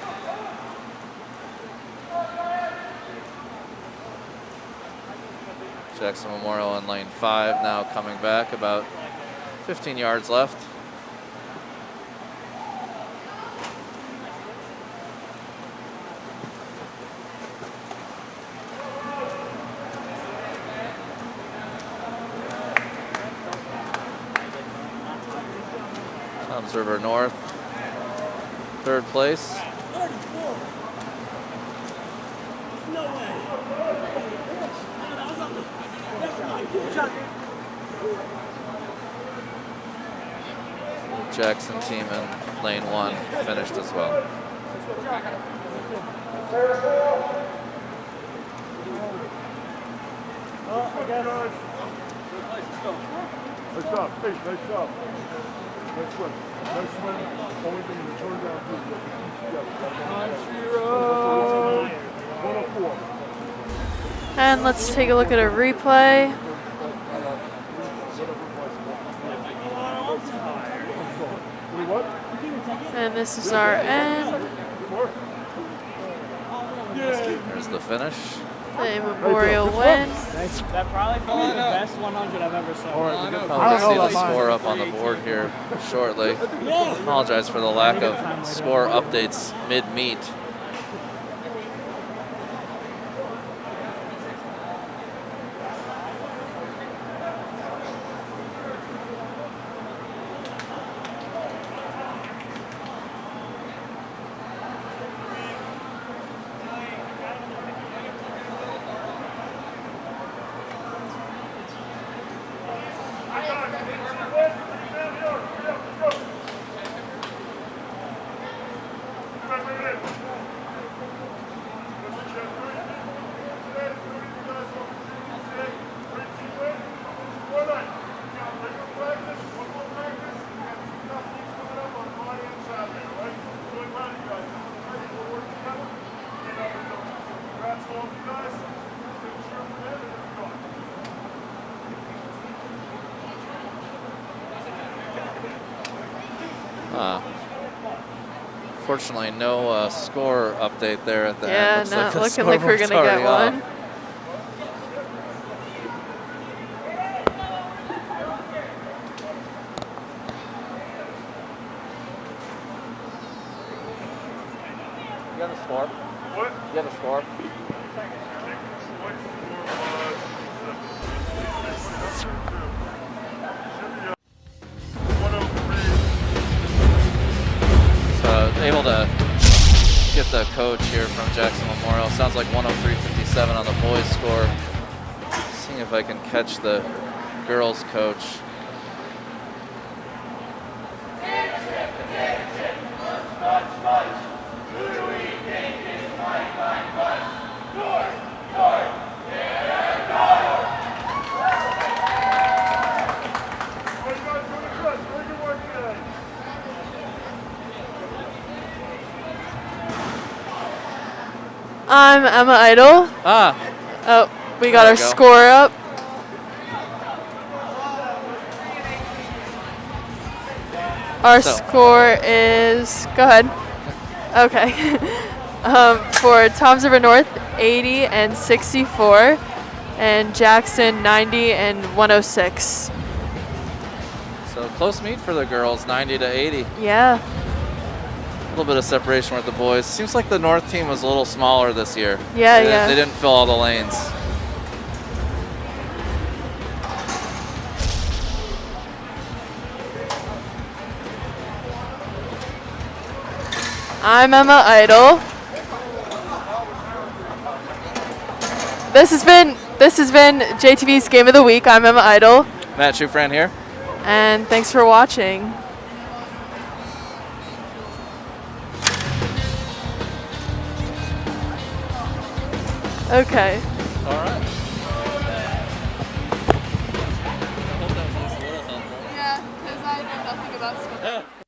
[SPEAKER 2] Jackson Memorial in lane 5, now coming back, about 15 yards left. Toms River North, third place.
[SPEAKER 3] No way.
[SPEAKER 2] Jackson team in lane 1 finished as well.
[SPEAKER 7] Nice job. Hey, nice job. Nice swim. Nice swim. Only thing to turn down here. 104.
[SPEAKER 1] And let's take a look at a replay. And this is our end.
[SPEAKER 2] There's the finish.
[SPEAKER 1] The Memorial win.
[SPEAKER 6] That probably felt like the best 100 I've ever saw.
[SPEAKER 2] Probably see the score up on the board here shortly. Apologize for the lack of score updates mid-meet. Fortunately, no score update there at the end.
[SPEAKER 1] Yeah, not looking like we're gonna get one.
[SPEAKER 6] You have a score?
[SPEAKER 7] What?
[SPEAKER 6] You have a score?
[SPEAKER 2] Able to get the coach here from Jackson Memorial. Sounds like 103.57 on the boys' score. Seeing if I can catch the girls' coach.
[SPEAKER 1] I'm Emma Idol.
[SPEAKER 2] Ah,
[SPEAKER 1] Oh, we got
[SPEAKER 2] There
[SPEAKER 1] our
[SPEAKER 2] you go.
[SPEAKER 1] score up. Our
[SPEAKER 2] So-
[SPEAKER 1] score is, go ahead. Okay. For Toms River North, 80 and 64, and Jackson, 90 and 106.
[SPEAKER 2] so close meet for the girls, 90 to 80.
[SPEAKER 1] Yeah.
[SPEAKER 2] A little bit of separation with the boys. Seems like the North team was a little smaller this year.
[SPEAKER 1] Yeah,
[SPEAKER 2] they,
[SPEAKER 1] yeah.
[SPEAKER 2] They didn't fill all the lanes.
[SPEAKER 1] I'm Emma Idol. This has been JTV's Game of the Week. I'm Emma Idol,
[SPEAKER 2] Matt Schufran here.
[SPEAKER 1] and thanks for watching. Okay.
[SPEAKER 2] All right.
[SPEAKER 1] Yeah, because I know nothing about swimming.